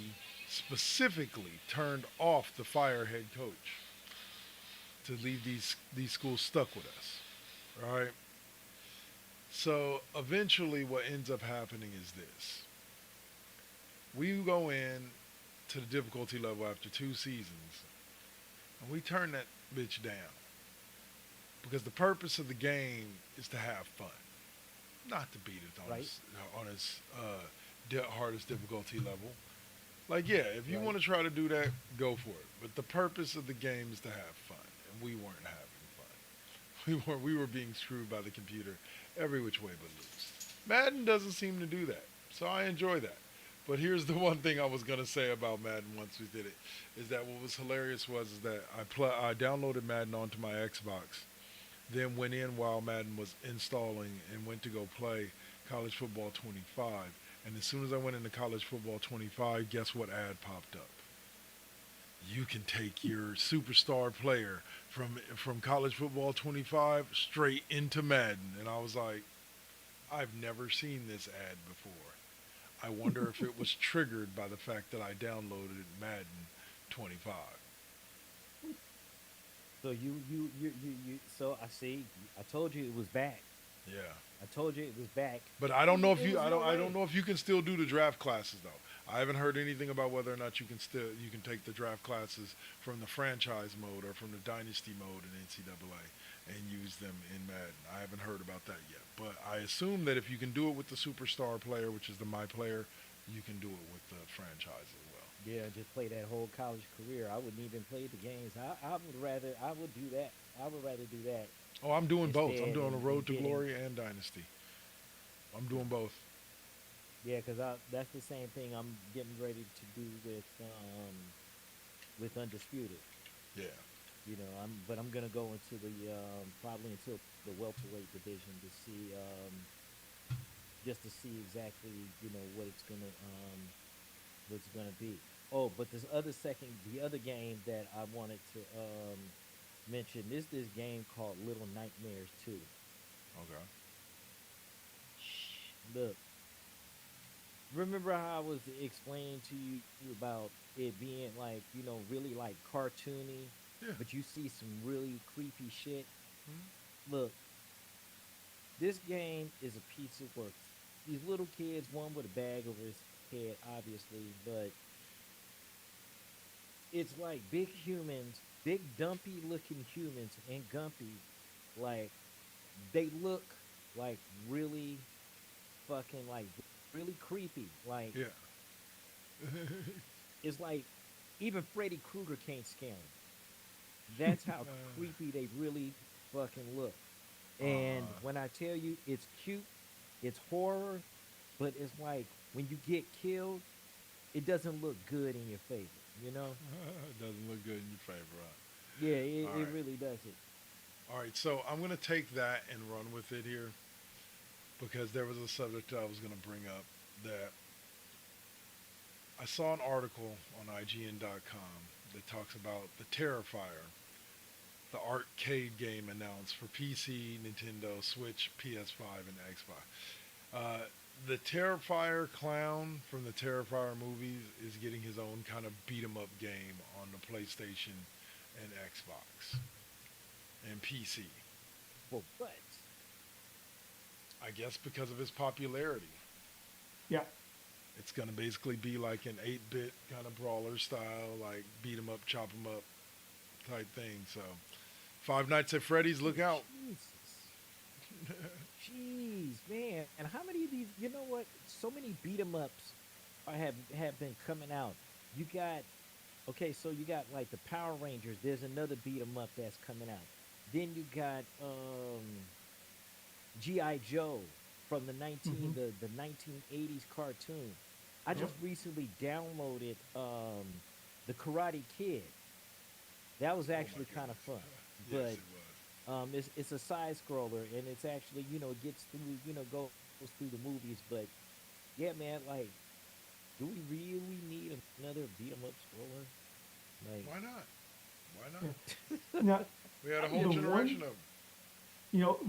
specifically turned off the fire head coach to leave these schools stuck with us. Right? So eventually what ends up happening is this. We go in to the difficulty level after 2 seasons and we turn that bitch down. Because the purpose of the game is to have fun, not to beat it on Right. its hardest difficulty level. Like, yeah, if you Right. want to try to do that, go for it. But the purpose of the game is to have fun, and we weren't having fun. We were being screwed by the computer every which way but loose. Madden doesn't seem to do that, so I enjoy that. But here's the one thing I was gonna say about Madden once we did it, is that what was hilarious was that I downloaded Madden onto my Xbox, then went in while Madden was installing and went to go play College Football 25. And as soon as I went into College Football 25, guess what ad popped up? You can take your superstar player from College Football 25 straight into Madden. And I was like, I've never seen this ad before. I wonder if it was triggered by the fact that I downloaded Madden 25. So you. So I see. I told you it was back. Yeah. I told you it was back. But I don't know if It you was no I don't way. know if you can still do the draft classes though. I haven't heard anything about whether or not you can take the draft classes from the franchise mode or from the dynasty mode in NCAA and use them in Madden. I haven't heard about that yet. But I assume that if you can do it with the superstar player, which is the my player, you can do it with the franchise as well. Yeah, just play that whole college career. I wouldn't even play the games. I would rather. I would do that. I would rather do that Oh, I'm doing both. I'm instead doing a and Road to getting. Glory and Dynasty. I'm doing both. Yeah, because that's the same thing I'm getting ready to do with undisputed. Yeah. But I'm gonna go into the probably into the welterweight division to see just to see exactly what it's gonna be. Oh, but the other game that I wanted to mention is this game called Little Nightmares 2. Okay. Look, remember how I was explaining to you about it being like, really like cartoony, Yeah. but you see some really creepy shit? Look, this game is a piece of work. These little kids, one with a bag over his head, obviously, but it's like big humans, big dumpy looking humans, and Gumpy, like, they look like really fucking like really creepy. Like, Yeah. it's like even Freddy Krueger can't scare him. That's how creepy they really fucking look. And Uh, when I tell you it's cute, it's horror, but it's like when you get killed, it doesn't look good in your favor, you know? it doesn't look good in your favor, huh? Yeah, it, All it right. really doesn't. All right. So I'm going to take that and run with it here because there was a subject I was going to bring up that I saw an article on IGN.com that talks about the Terrifier, the arcade game announced for PC, Nintendo, Switch, PS5, and Xbox. Uh, the Terrifier clown from the Terrifier movies is getting his own kind of beat 'em up game on the PlayStation and Xbox and PC. Well, but I guess because of his popularity. Yeah. It's going to basically be like an 8-bit kind of brawler style, like beat 'em up, chop 'em up type thing. So, Five Nights at Freddy's, look out. Jesus. Jeez, man. And how many of these, you know what? So many beat 'em ups have been coming out. You got okay, so you got like the Power Rangers. There's another beat 'em up that's coming out. Then you got G.I. Joe from Hmm. the 1980s cartoon. I Yep. just recently downloaded the Karate Kid. That was Oh my actually kind of goodness. fun. Yes, But it was. it's a side scroller, and it's actually it gets through goes through the movies. But yeah, man, like, do we really need another beat 'em up scroller? Like, Why not? Why not? Yeah. Now, We had a the whole generation one, of them.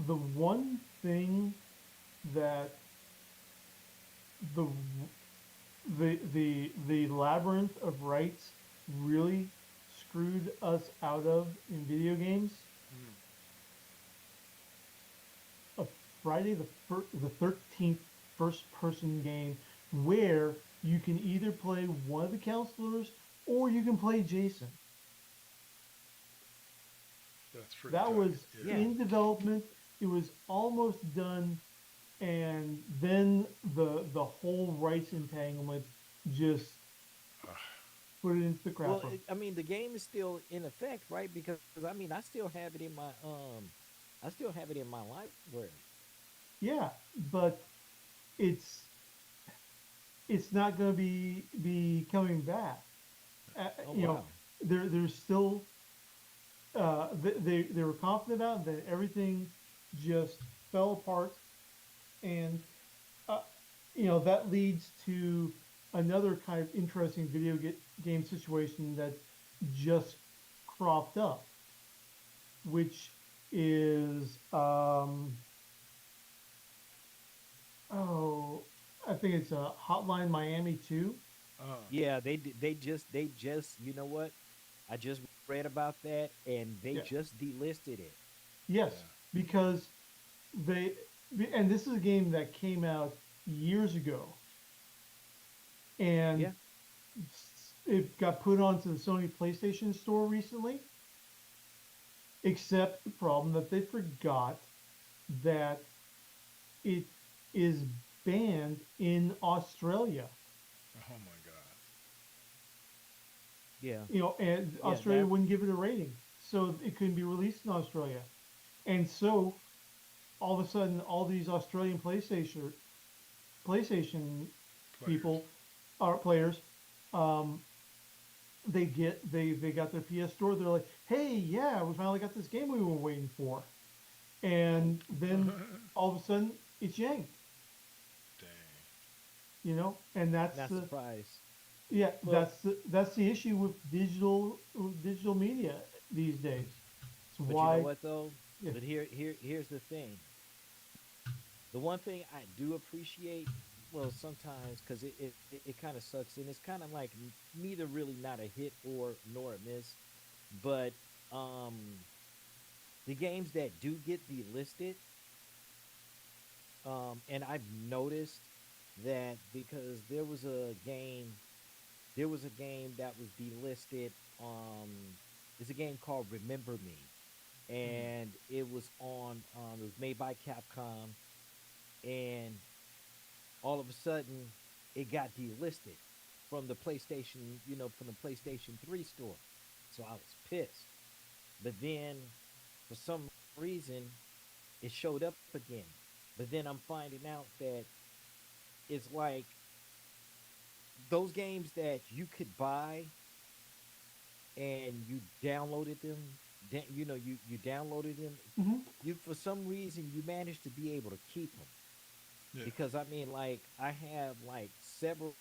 the one thing that the the labyrinth of rights really screwed us out of in video games, a Friday the 13th first person game where you can either play one of the counselors or you can play Jason. That's pretty That tight. was Yeah. in development. It was almost done, and then the whole rights entanglement just put it into the well, crapper. I mean, the game is still in effect, right? Because I mean, I still have it in my library. Yeah, but it's it's not going to be coming back. Oh You know, wow. there's still they were confident about it, that everything just fell apart, and uh, that leads to another kind of interesting game situation that just cropped up, which is oh I think it's Hotline Miami 2. Uh, Yeah, they just you know what? I just read about that and they Yeah. just delisted it. Yes, yeah. because they and this is a game that came out years ago, and Yeah. it got put onto the Sony PlayStation Store recently. Except the problem that they forgot that it is banned in Australia. Oh my God. Yeah. And Yeah, Australia that wouldn't give it a rating, so it couldn't be released in Australia. And so all of a sudden, all these Australian PlayStation Players. people or players, um, they got their PS Store. They're like, hey, yeah, we finally got this game we were waiting for. And then all of a sudden, it's yanked. Dang. And that's not the surprised. yeah, Well, that's the issue with digital media these days. It's but you know why, what though? yeah, But here's the thing. The one thing I do appreciate, well, sometimes because it kind of sucks, and it's kind of like neither really not a hit or nor a miss, but um, the games that do get delisted, and I've noticed that because there was a game that was delisted. It's a game called Remember Me, and it was made by Capcom, and all of a sudden it got delisted from the PlayStation 3 store. So I was pissed. But then for some reason it showed up again. But then I'm finding out that it's like those games that you could buy and you downloaded them, you downloaded them, hmm you for some reason you managed to be able to keep them. Yeah. Because I mean, like, I have like several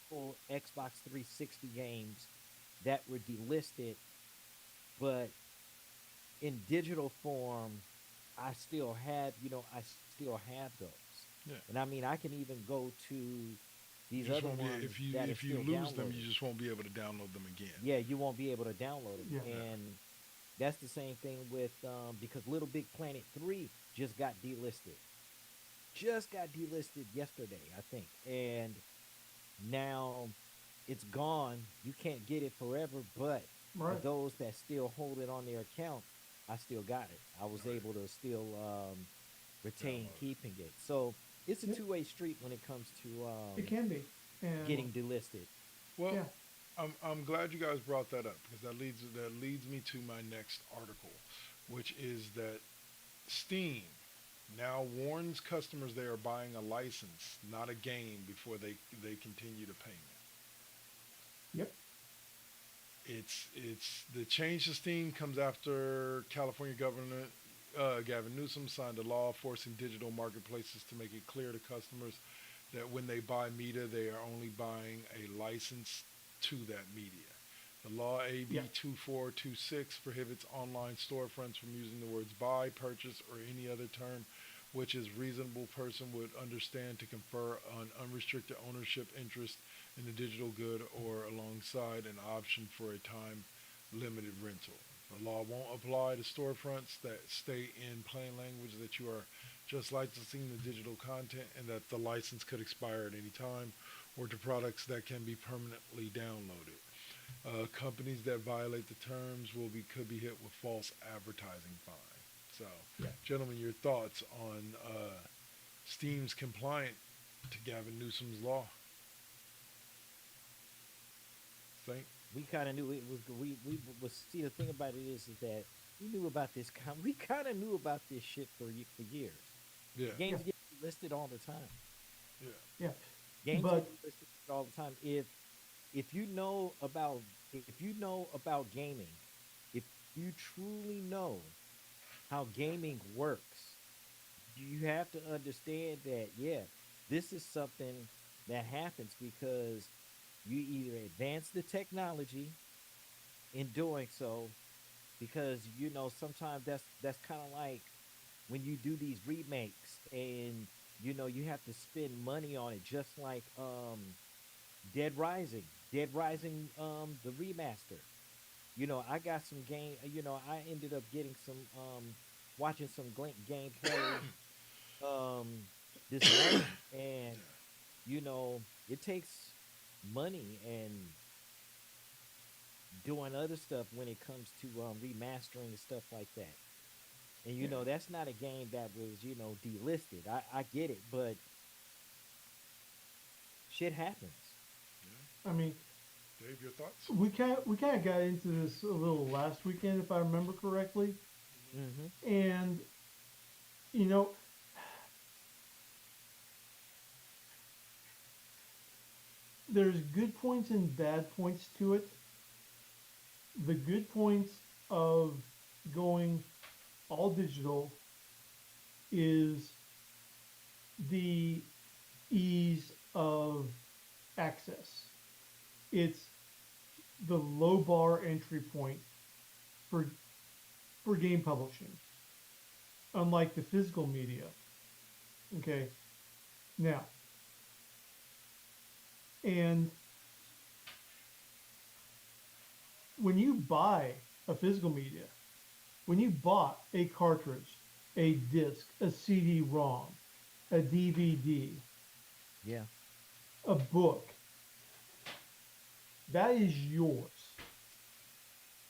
Xbox 360 games that were delisted, but in digital form, I still have those. Yeah. And I mean, I can even go to You these just other won't be ones if you that are if you still lose them, you downloaded. just won't be able to download them again. Yeah, you won't be able to download them. yeah, Yeah. And that's the same thing with because Little Big Planet 3 just got delisted. Just got delisted yesterday, I think. And now it's gone. You can't get it forever, but for right, those that still hold it on their account, I still got it. I was Right. able to still retain Download it. keeping it. So it's a yeah, two-way street when it comes to it can be, and getting delisted. Well, yeah, I'm glad you guys brought that up because that leads me to my next article, which is that Steam now warns customers they are buying a license, not a game, before they continue to payment. yep, It's the change to Steam comes after California Governor Gavin Newsom signed a law forcing digital marketplaces to make it clear to customers that when they buy media, they are only buying a license to that media. The law yeah, AB 2426 prohibits online storefronts from using the words buy, purchase, or any other term which a reasonable person would understand to confer an unrestricted ownership interest in the digital good or alongside an option for a time limited rental. The law won't apply to storefronts that state in plain language that you are just licensing the digital content and that the license could expire at any time, or to products that can be permanently downloaded. Companies that violate the terms could be hit with false advertising fine. So, yeah. gentlemen, your thoughts on Steam's compliant to Gavin Newsom's law? Think? We kind of knew it was. We was see the thing about it is that we knew about this. We kind of knew about this shit for years. Yeah, Yeah, Games get listed all the time. yeah, yeah. Games get But listed all the time. If you know about gaming, if you truly know how gaming works, you have to understand that yeah, this is something that happens because you either advance the technology in doing so, because sometimes that's kind of like when you do these remakes and you have to spend money on it, just like Dead Rising. Dead Rising, the remaster. I got some game. I ended up getting some, watching some gameplay um this morning, and it takes money and doing other stuff when it comes to remastering and stuff like that. And Yeah. that's not a game that was delisted. I get it, but shit happens. I mean, Dave, your thoughts? we kind of got into this a little last weekend, if I remember correctly, Mm-hmm. and you know, there's good points and bad points to it. The good points of going all digital is the ease of access. It's the low bar entry point for game publishing, unlike the physical media. Okay, now, and when you buy a physical media, when you bought a cartridge, a disc, a CD-ROM, a DVD, Yeah, a book, that is yours.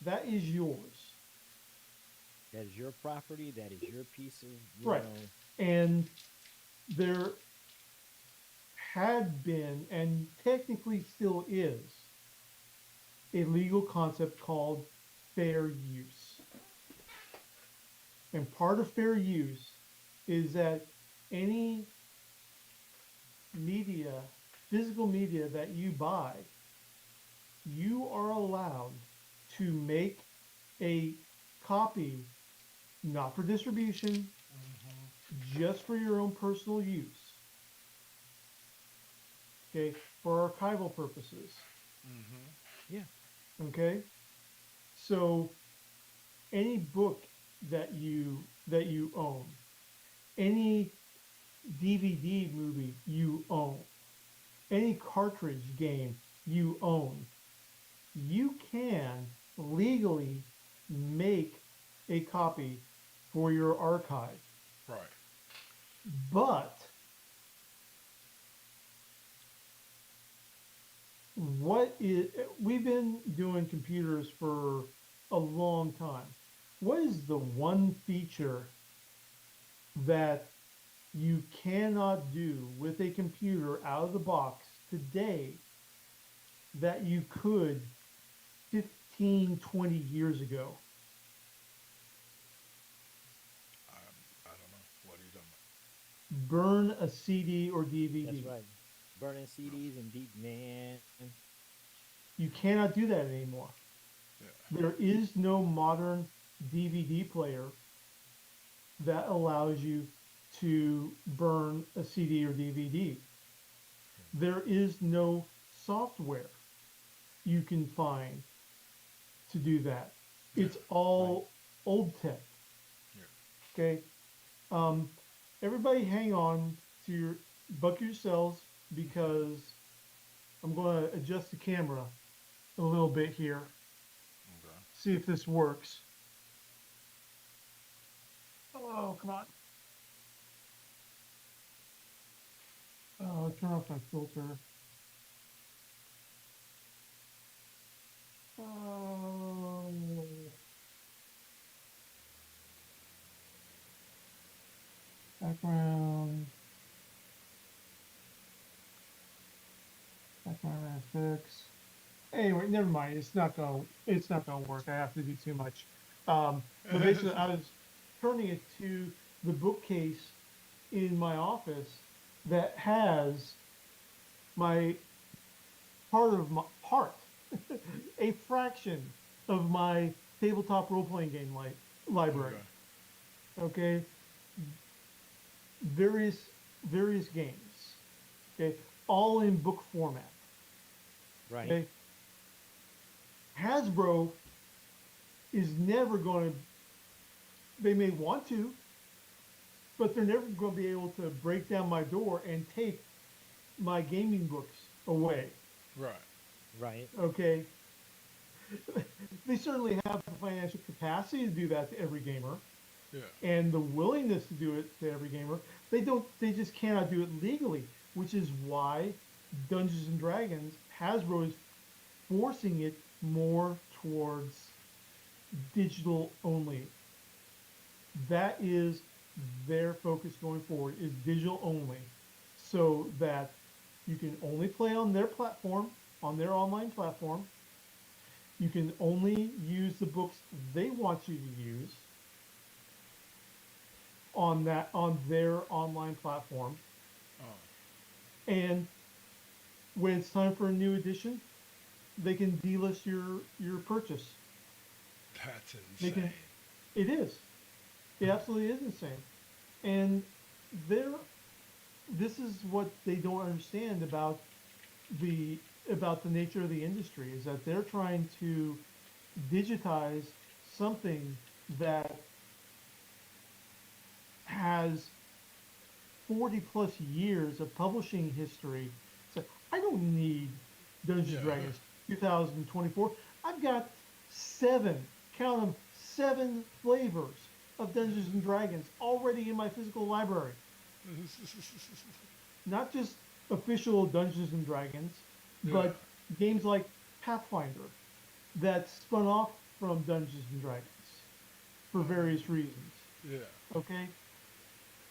That is yours. that is your property. That is your piece of Right. And there had been, and technically still is, a legal concept called fair use. And part of fair use is that any media, physical media that you buy, you are allowed to make a copy, not for distribution, just for your own personal use. Okay, for archival purposes. Yeah. Okay, so any book that you own, any DVD movie you own, any cartridge game you own, you can legally make a copy for your archive. Right. But what is, we've been doing computers for a long time. What is the one feature that you cannot do with a computer out of the box today that you could 15, 20 years ago? I don't know. What are you talking Burn a CD or DVD. That's right. Burning CDs and deep man. You cannot do that anymore. Yeah. There is no modern DVD player that allows you to burn a CD or DVD. There is no software you can find to do that. It's all old tech. Yeah. Okay. Everybody hang on to your, buckle yourselves, because I'm going to adjust the camera a little bit here. Okay. See if this works. Oh, come on. Oh, turn off my filter. Oh. Background. Background fix. Anyway, never mind. It's not gonna work. I have to do too much. But basically, I was turning it to the bookcase in my office that has my part, a fraction of my tabletop role-playing game library. Okay, various games. Okay, all in book format. Right. Okay, Hasbro is never going to. They may want to, but they're never going to be able to break down my door and take my gaming books away. Right. Right. Okay, they certainly have the financial capacity to do that to every gamer Yeah. and the willingness to do it to every gamer. They don't. They just cannot do it legally, which is why Dungeons and Dragons Hasbro is forcing it more towards digital only. That is their focus going forward is digital only, so that you can only play on their platform, on their online platform. You can only use the books they want you to use on their online platform. Oh, And when it's time for a new edition, they can delist your purchase. that's They insane. can. It is. It absolutely is insane. And they're this is what they don't understand the about the nature of the industry is that they're trying to digitize something that has 40 plus years of publishing history. So I don't need Dungeons and Yeah. Dragons 2024. I've got seven, count them, seven flavors of Dungeons and Dragons already in my physical library. Not just official Dungeons and Dragons, but games like Pathfinder that spun off from Dungeons and Dragons for various reasons. Yeah. Okay?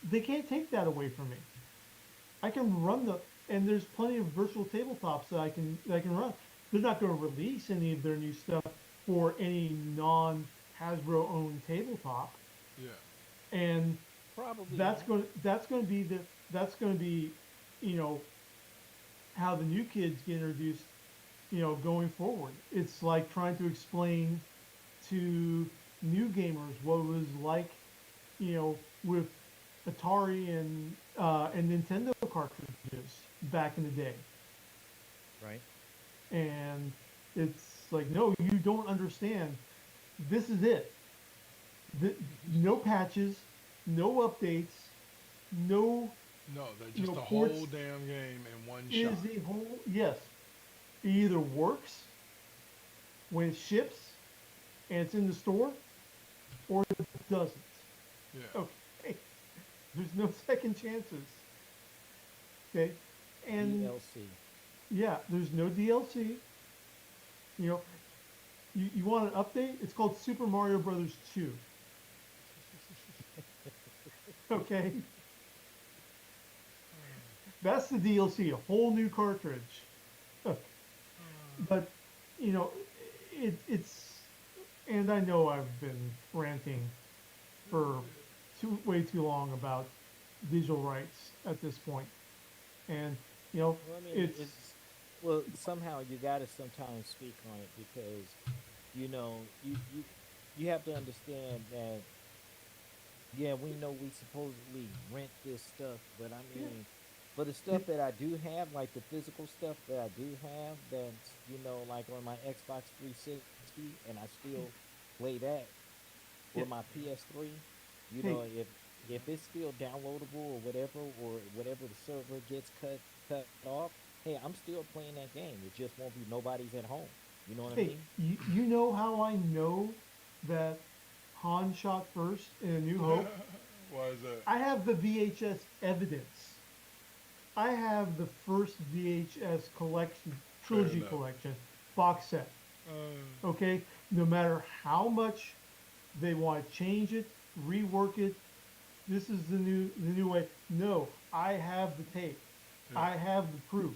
They can't take that away from me. I can run and there's plenty of virtual tabletops that I can run. They're not going to release any of their new stuff for any non Hasbro owned tabletop, Yeah. and Probably that's not. going that's going to be, you know, how the new kids get introduced, you know, going forward. It's like trying to explain to new gamers what it was like, you know, with Atari and Nintendo cartridges back in the day. Right. And it's like, no, you don't understand. This is it. No patches, no updates, no No, they're You just know, a ports whole damn game in one is shot. the whole, yes. It either works when it ships and it's in the store, or it doesn't. Yeah. Okay. There's no second chances. Okay. And DLC. yeah, there's no DLC. You know, you want an update? It's called Super Mario Brothers 2. Okay. That's the DLC, a whole new cartridge. But, you know, it's, and I know I've been ranting for way too long about digital rights at this point. And, you know, Well, I mean, it's, well, somehow you got to sometimes speak on it because, you know, you have to understand that. Yeah, we know we supposedly rent this stuff, but I yeah, mean, for the stuff that I do have, like the physical stuff that I do have, that's like on my Xbox 360, and I still play that, yeah. or my PS3. Hey, If it's still downloadable or whatever the server gets cut off, hey, I'm still playing that game. It just won't be nobody's at home. You know what I hey, mean? you know how I know that Han shot first in A New Hope? Why is that? I have the VHS evidence. I have the first VHS collection, Fair trilogy enough. collection, box set. Uh, Okay? No matter how much they want to change it, rework it, this is the new way. No, I have the tape. Yeah. I have the proof.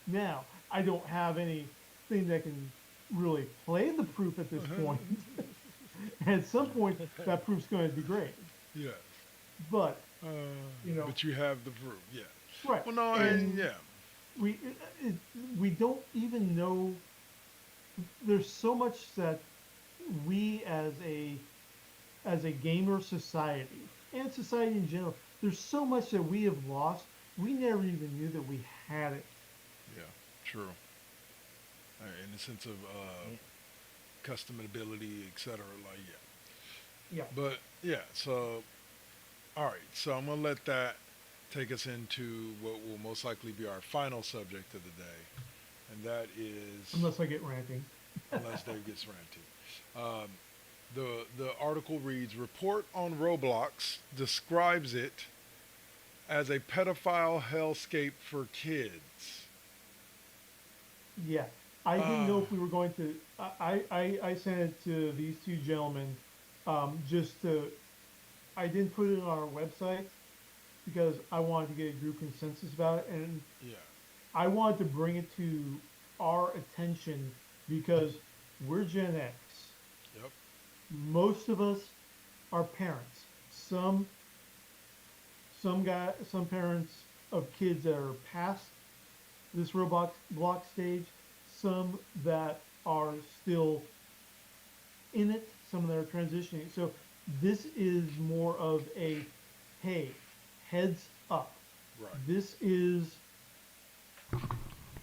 Now, I don't have anything that can really play the proof at this point. At some point, that proof's going to degrade. yes. But, Uh, You know. but you have the proof. Yeah. right. Well, no, and yeah. we, we don't even know. There's so much that we as a gamer society and society in general, there's so much that we have lost. We never even knew that we had it. Yeah. True. In the sense of customability, etc. Like, yeah. Yeah. But yeah, so All right, so I'm gonna let that take us into what will most likely be our final subject of the day, and that is, Unless I get ranting. unless Dave gets ranty. The article reads: Report on Roblox describes it as a pedophile hellscape for kids. Yeah. I didn't Uh, know if we were going to. I sent it to these two gentlemen, just to. I didn't put it on our website because I wanted to get a group consensus about it, and yeah. I wanted to bring it to our attention because we're Gen X. Yep. Most of us are parents. Some parents of kids that are past this Roblox block stage, some that are still in it, some that are transitioning. So this is more of a, hey, heads up. Right. This is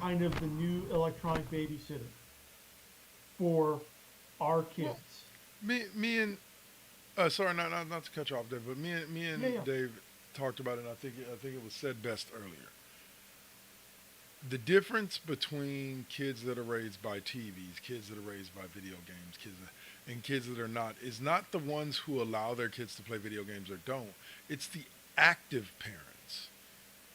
kind of the new electronic babysitter for our kids. Well, me and sorry, not to cut you off, Dave, but me and Yeah, yeah. Dave talked about it. And I think it was said best earlier. The difference between kids that are raised by TVs, kids that are raised by video games, and kids that are not, is not the ones who allow their kids to play video games or don't. It's the active parents.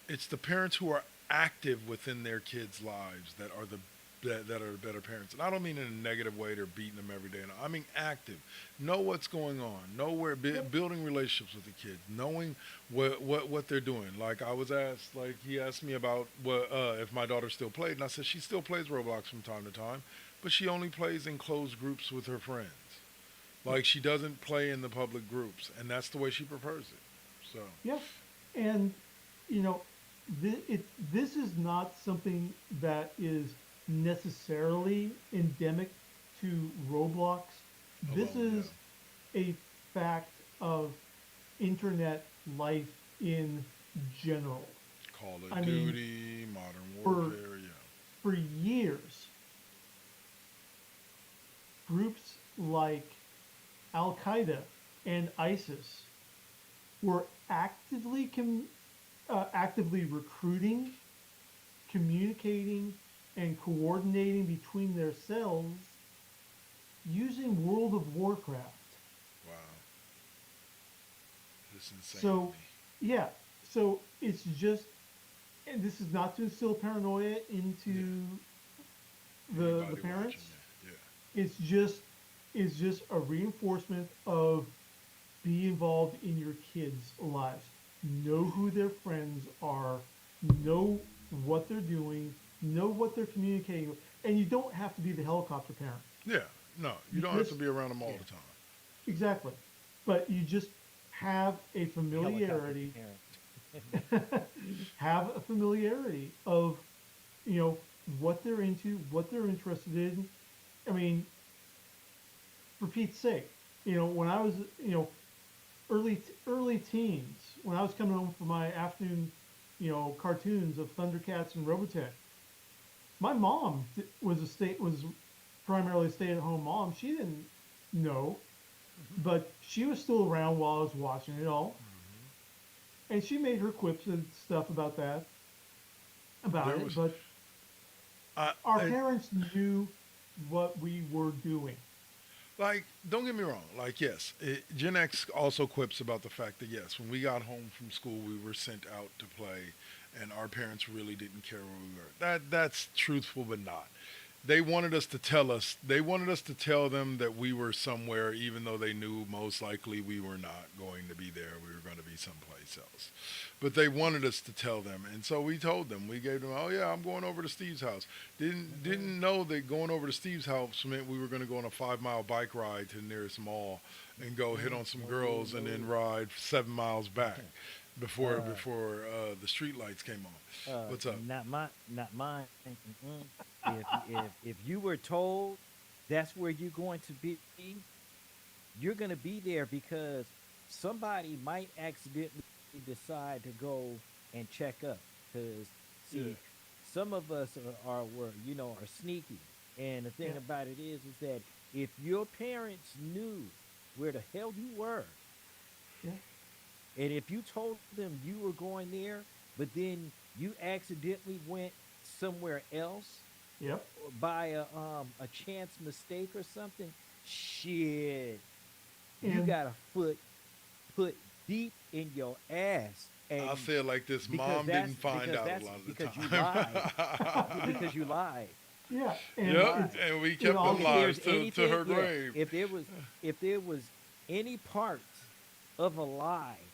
It's the parents who are active within their kids' lives that are the better parents. And I don't mean in a negative way they're beating them every day. No, I mean active. Know what's going on. Know where building relationships with the kids. Knowing what they're doing. Like I was asked, like he asked me about what if my daughter still played, and I said she still plays Roblox from time to time, but she only plays in closed groups with her friends. Like she doesn't play in the public groups, and that's the way she prefers it. So Yeah. And, you know, this is not something that is necessarily endemic to Roblox. This alone, is a fact of internet life in general. Call of I mean, Duty, Modern for Warfare, yeah. for years, groups like Al Qaeda and ISIS were actively recruiting, communicating, and coordinating between themselves using World of Warcraft. Wow. This insane So, to me. yeah, so it's just, and this is not to instill paranoia into the Anybody parents. watching it, yeah. It's just a reinforcement of be involved in your kids' lives. Know who their friends are, know what they're doing, know what they're communicating with. And you don't have to be the helicopter parent. Yeah, no, you You don't have to just be around them all Yeah. the time. exactly. But you just have a Helicopter familiarity, parent. have a familiarity of, what they're into, what they're interested in. I mean, for Pete's sake, when I was, early teens, when I was coming home from my afternoon, cartoons of Thundercats and Robotech, my mom was primarily a stay-at-home mom. She didn't know, but she was still around while I was watching it all, and she made her quips and stuff about There it. was, But I, our I, parents knew what we were doing. like, don't get me wrong. Like, yes, Gen X also quips about the fact that yes, when we got home from school, we were sent out to play, and our parents really didn't care where we were. That's truthful, but not. They wanted us to tell us. They wanted us to tell them that we were somewhere, even though they knew most likely we were not going to be there. We were going to be someplace else. But they wanted us to tell them, and so we told them. We gave them, oh yeah, I'm going over to Steve's house. Didn't know that going over to Steve's house meant we were going to go on a 5 mile bike ride to the nearest mall and go hit on some girls and then ride 7 miles back before the street lights came on. What's up? Not mine. Mm-mm. If you were told that's where you're going to be, you're going to be there because somebody might accidentally decide to go and check up. Because see, Yeah. some of us are sneaky, and the thing Yeah. about it is that if your parents knew where the hell you were, Yeah. And if you told them you were going there, but then you accidentally went somewhere else Yep. by a chance mistake or something, shit, you And got a foot put deep in your ass, I'll and say it like this: because Mom didn't that's find because out a that's lot of the because you lied. time. Because you lied. yeah, You and Yep, it's lied. and we it kept them If also lies there's to anything, her yeah, grave. if there was any part of a lie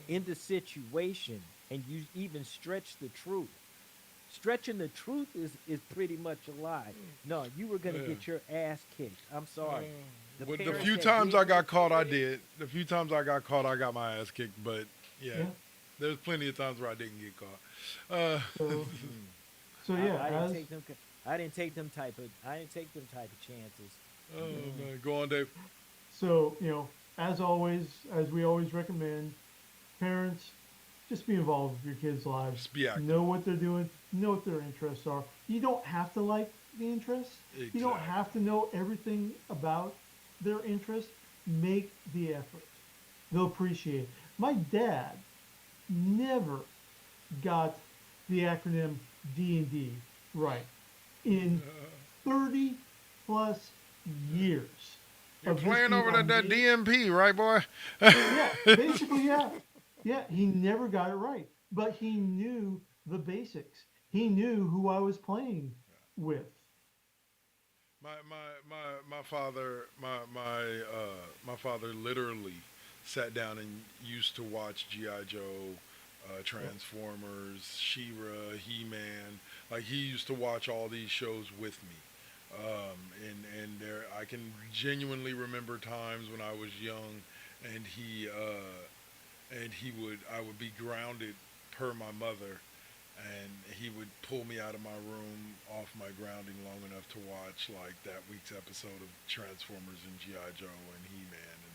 in the situation, and you even stretch the truth, stretching the truth is pretty much a lie. No, you were gonna Yeah. get your ass kicked. I'm sorry. The Well, the parents few that times did I this got caught, for I you, did. The few times I got caught, I got my ass kicked. But yeah, yeah. there's plenty of times where I didn't get caught. Uh, So mm, so yeah, I didn't as take them. I didn't take them type of. I didn't take them type of chances. oh Mm-mm. man, go on, Dave. so as always, as we always recommend, parents, just be involved with your kids' lives. Just be active. Know what they're doing. Know what their interests are. You don't have to like the interests. You don't Exactly. have to know everything about their interests. Make the effort. They'll appreciate it. My dad never got the acronym D&D right in 30 plus years You're of this playing being over on that me. DMP, right, boy? Yeah, basically, yeah. Yeah, he never got it right, but he knew the basics. He knew who I was playing with. My father literally sat down and used to watch GI Joe, Yep. Transformers, She-Ra, He-Man. Like he used to watch all these shows with me. And there I can genuinely remember times when I was young, and I would be grounded per my mother, and he would pull me out of my room off my grounding long enough to watch like that week's episode of Transformers and GI Joe and He-Man and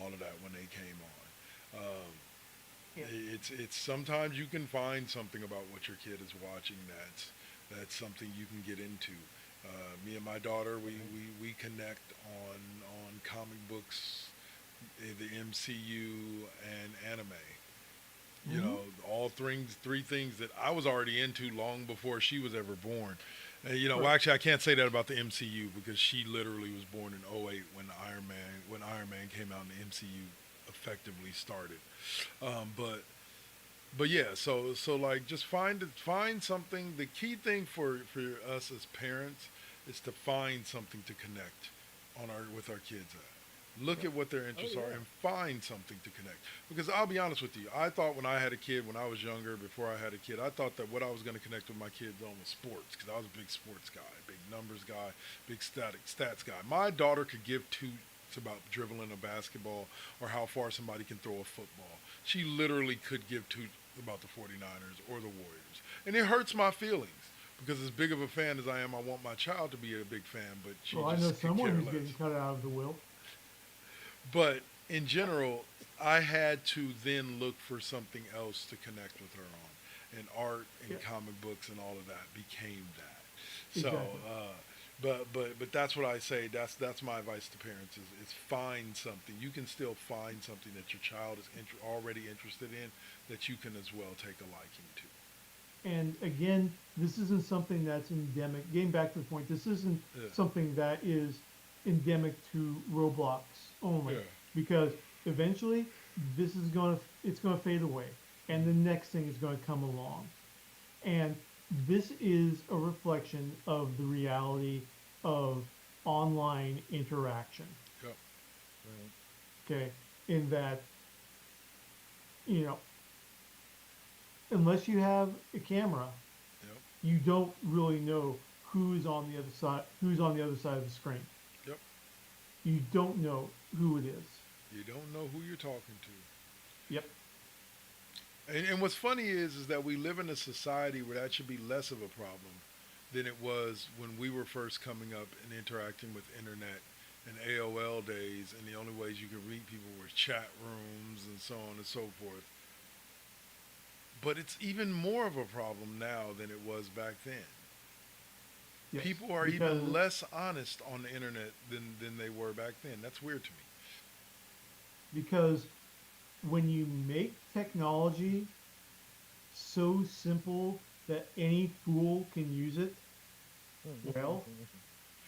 all of that when they came on. Yeah. It's sometimes you can find something about what your kid is watching that's something you can get into. Me and my daughter, we connect on comic books, the MCU and anime. You Hmm. know, all three things that I was already into long before she was ever born. Well, Right. actually, I can't say that about the MCU because she literally was born in '08 when Iron Man came out and the MCU effectively started. But yeah, so like just find something. The key thing for us as parents is to find something to connect on our with our kids at. Look at what their Oh interests are yeah. and find something to connect. Because I'll be honest with you, I thought when I had a kid, when I was younger, before I had a kid, I thought that what I was going to connect with my kids on was sports. Because I was a big sports guy, big numbers guy, big stats guy. My daughter could give two about dribbling a basketball or how far somebody can throw a football. She literally could give two about the 49ers or the Warriors. And it hurts my feelings because as big of a fan as I am, I want my child to be a big fan, but she Well, I know just could someone care who's less. getting cut out of the will. But in general, I had to then look for something else to connect with her on. And art and Yeah, comic books and all of that became that. So, exactly. but that's what I say. That's my advice to parents is find something. You can still find something that your child is already interested in that you can as well take a liking to. And again, this isn't something that's endemic. Getting back to the point, this isn't Yeah. something that is endemic to Roblox only, Yeah. because eventually it's gonna fade away, and the next thing is gonna come along. And this is a reflection of the reality of online interaction. Yep. Right. Okay, in that, you know, unless you have a camera, Yep. you don't really know who's on the other side of the screen. Yep. You don't know who it is. You don't know who you're talking to. Yep. And what's funny is that we live in a society where that should be less of a problem than it was when we were first coming up and interacting with internet and AOL days, and the only ways you could meet people were chat rooms and so on and so forth. But it's even more of a problem now than it was back then. Yes. People are Because even less honest on the internet than they were back then. That's weird to me. because when you make technology so simple that any fool can use it, well,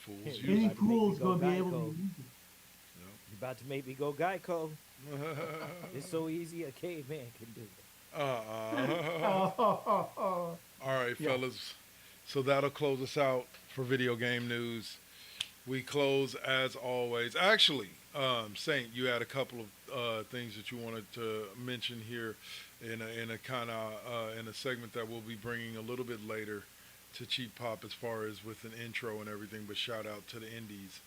Fools You use any it. about to make me fool is go going to be able to Geico. use it. You about to make me go Geico. It's Yep. so easy a caveman can do it. Uh-uh. All right, Yeah. fellas. So that'll close us out for video game news. We close as always. Actually, Saint, you had a couple of things that you wanted to mention here in a kind of in a segment that we'll be bringing a little bit later to Cheap Pop as far as with an intro and everything. But shout out to the Indies.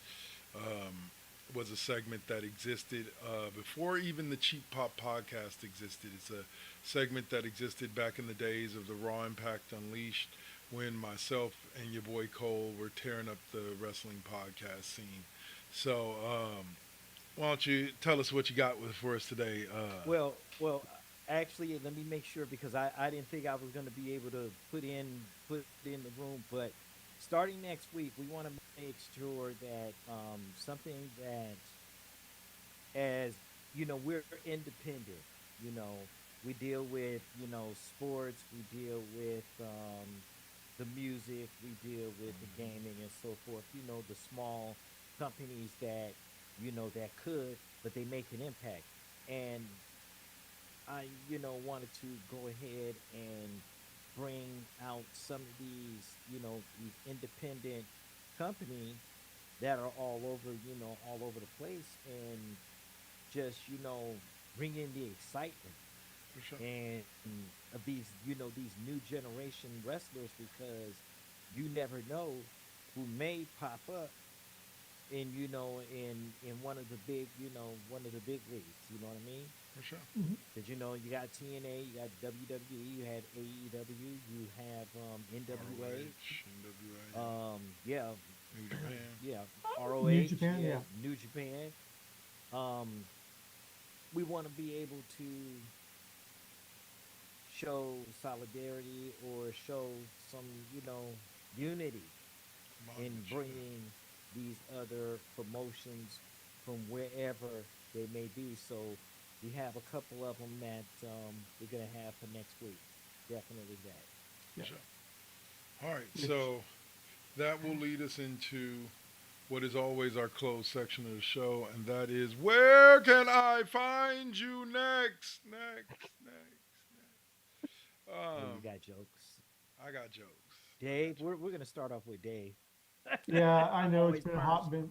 Was a segment that existed before even the Cheap Pop podcast existed. It's a segment that existed back in the days of the Raw Impact Unleashed when myself and your boy Cole were tearing up the wrestling podcast scene. So, why don't you tell us what you got for us today? Actually, let me make sure because I didn't think I was going to be able to put it in the room. But starting next week, we want to make sure that something that as we're independent. You know, we deal with sports, we deal with the music, we deal with the gaming and so forth. The small companies that that could, but they make an impact. And I wanted to go ahead and bring out some of these independent companies that are all over the place and just bring in the excitement For sure. and of these new generation wrestlers because you never know who may pop up in one of the big leagues. You know what I mean? For sure. Because you got TNA, you got WWE, you had AEW, you have NWA, ROH, NWA, yeah, New Japan. yeah, New ROH, Japan, yeah, yeah. New Japan. Um, we want to be able to show solidarity or show some, unity Come on, in bringing these other promotions from wherever they may be. So we have a couple of them that we're gonna have for next week. Definitely that. for Yeah. sure. All right, Which, so that will lead us into what is always our closed section of the show, and that is where can I find you next? Next. Oh, you got jokes, I got jokes. I got Dave. jokes. We're gonna start off with Dave. yeah, I I'm know it's always been a hot first. minute.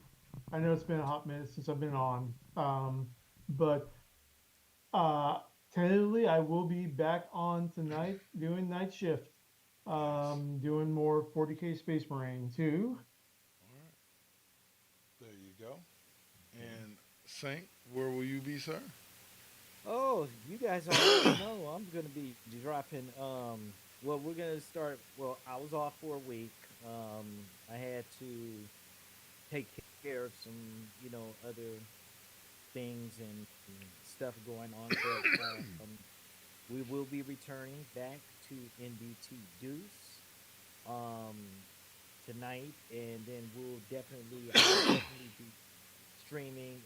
I know it's been a hot minute since I've been on. But uh, tentatively, I will be back on tonight doing night shift. Nice. Doing more 40K Space Marine too. All right, there you go. Okay. And Saint, where will you be, sir? Oh, you guys already know I'm gonna be dropping. Well, we're gonna start. Well, I was off for a week. I had to take care of some, other things and stuff going on. But we will be returning back to NBT Deuce um, tonight, and then I will definitely be streaming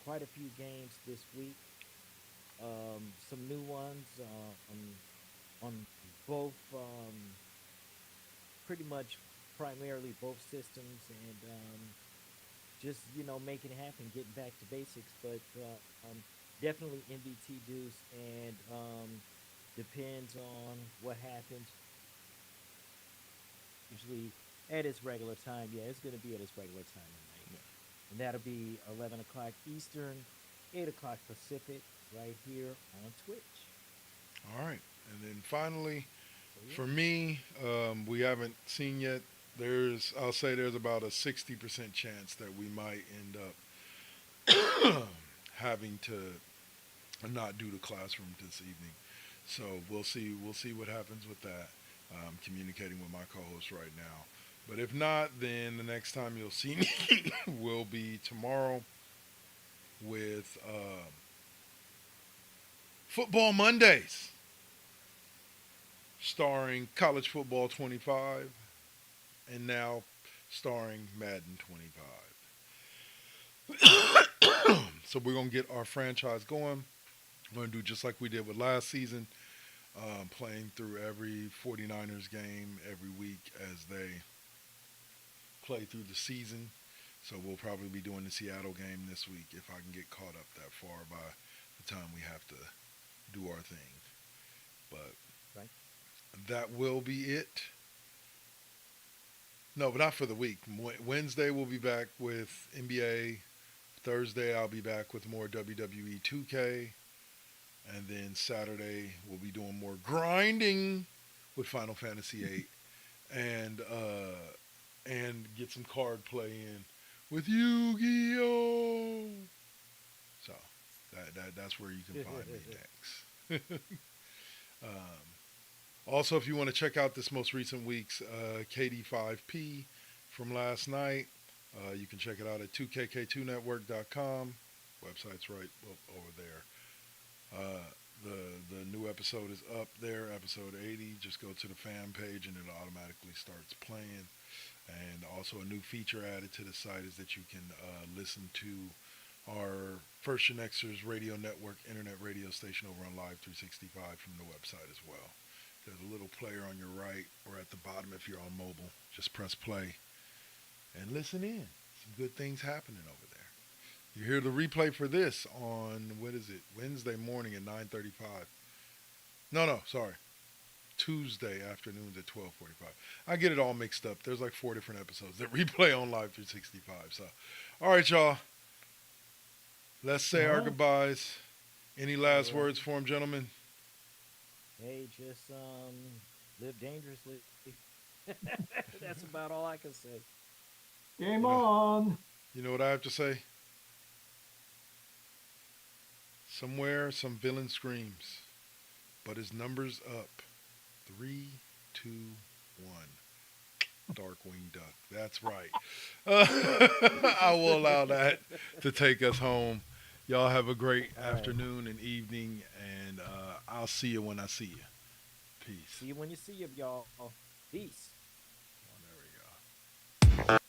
quite a few games this week. Some new ones on both, pretty much primarily both systems, and just making it happen, getting back to basics. But definitely NBT Deuce, and depends on what happens. Usually at its regular time. Yeah, it's gonna be at its regular time tonight, and that'll be 11 o'clock Eastern, 8 o'clock Pacific, right here on Twitch. All right, and then finally, So for yeah, me, we haven't seen yet. I'll say there's about a 60% chance that we might end up having to not do the classroom this evening. So we'll see. We'll see what happens with that. I'm communicating with my co-host right now. But if not, then the next time you'll see me will be tomorrow with Football Mondays, starring College Football 25 and now starring Madden 25. So we're going to get our franchise going. We're going to do just like we did with last season, playing through every 49ers game every week as they play through the season. So we'll probably be doing the Seattle game this week if I can get caught up that far by the time we have to do our thing. But Right. that will be it. No, but not for the week. Wednesday we'll be back with NBA. Thursday I'll be back with more WWE 2K. And then Saturday we'll be doing more grinding with Final Fantasy 8 and get some card play in with Yu-Gi-Oh! So that's where you can find me next. Also, if you want to check out this most recent week's KD5P from last night, you can check it out at 2KK2network.com. Website's right over there. The new episode is up there, episode 80. Just go to the fan page and it automatically starts playing. And also a new feature added to the site is that you can listen to our First GenXers radio network internet radio station over on Live 365 from the website as well. There's a little player on your right or at the bottom if you're on mobile. Just press play and listen in. Some good things happening over there. You hear the replay for this on, Wednesday morning at 9:35. No, sorry. Tuesday afternoons at 12:45. I get it all mixed up. There's like 4 different episodes that replay on Live 365. So, all right, y'all. Let's say our goodbyes. Any last words for them, gentlemen? Hey, just live dangerously. That's about all I can say. Game on. You know what I have to say? Somewhere some villain screams, but his number's up. 3, 2, 1. Darkwing Duck. That's right. I will allow that to take us home. Y'all have a great afternoon and evening, and I'll see you when I see you. Peace. See you when you see you, y'all. Peace. Oh, there we go.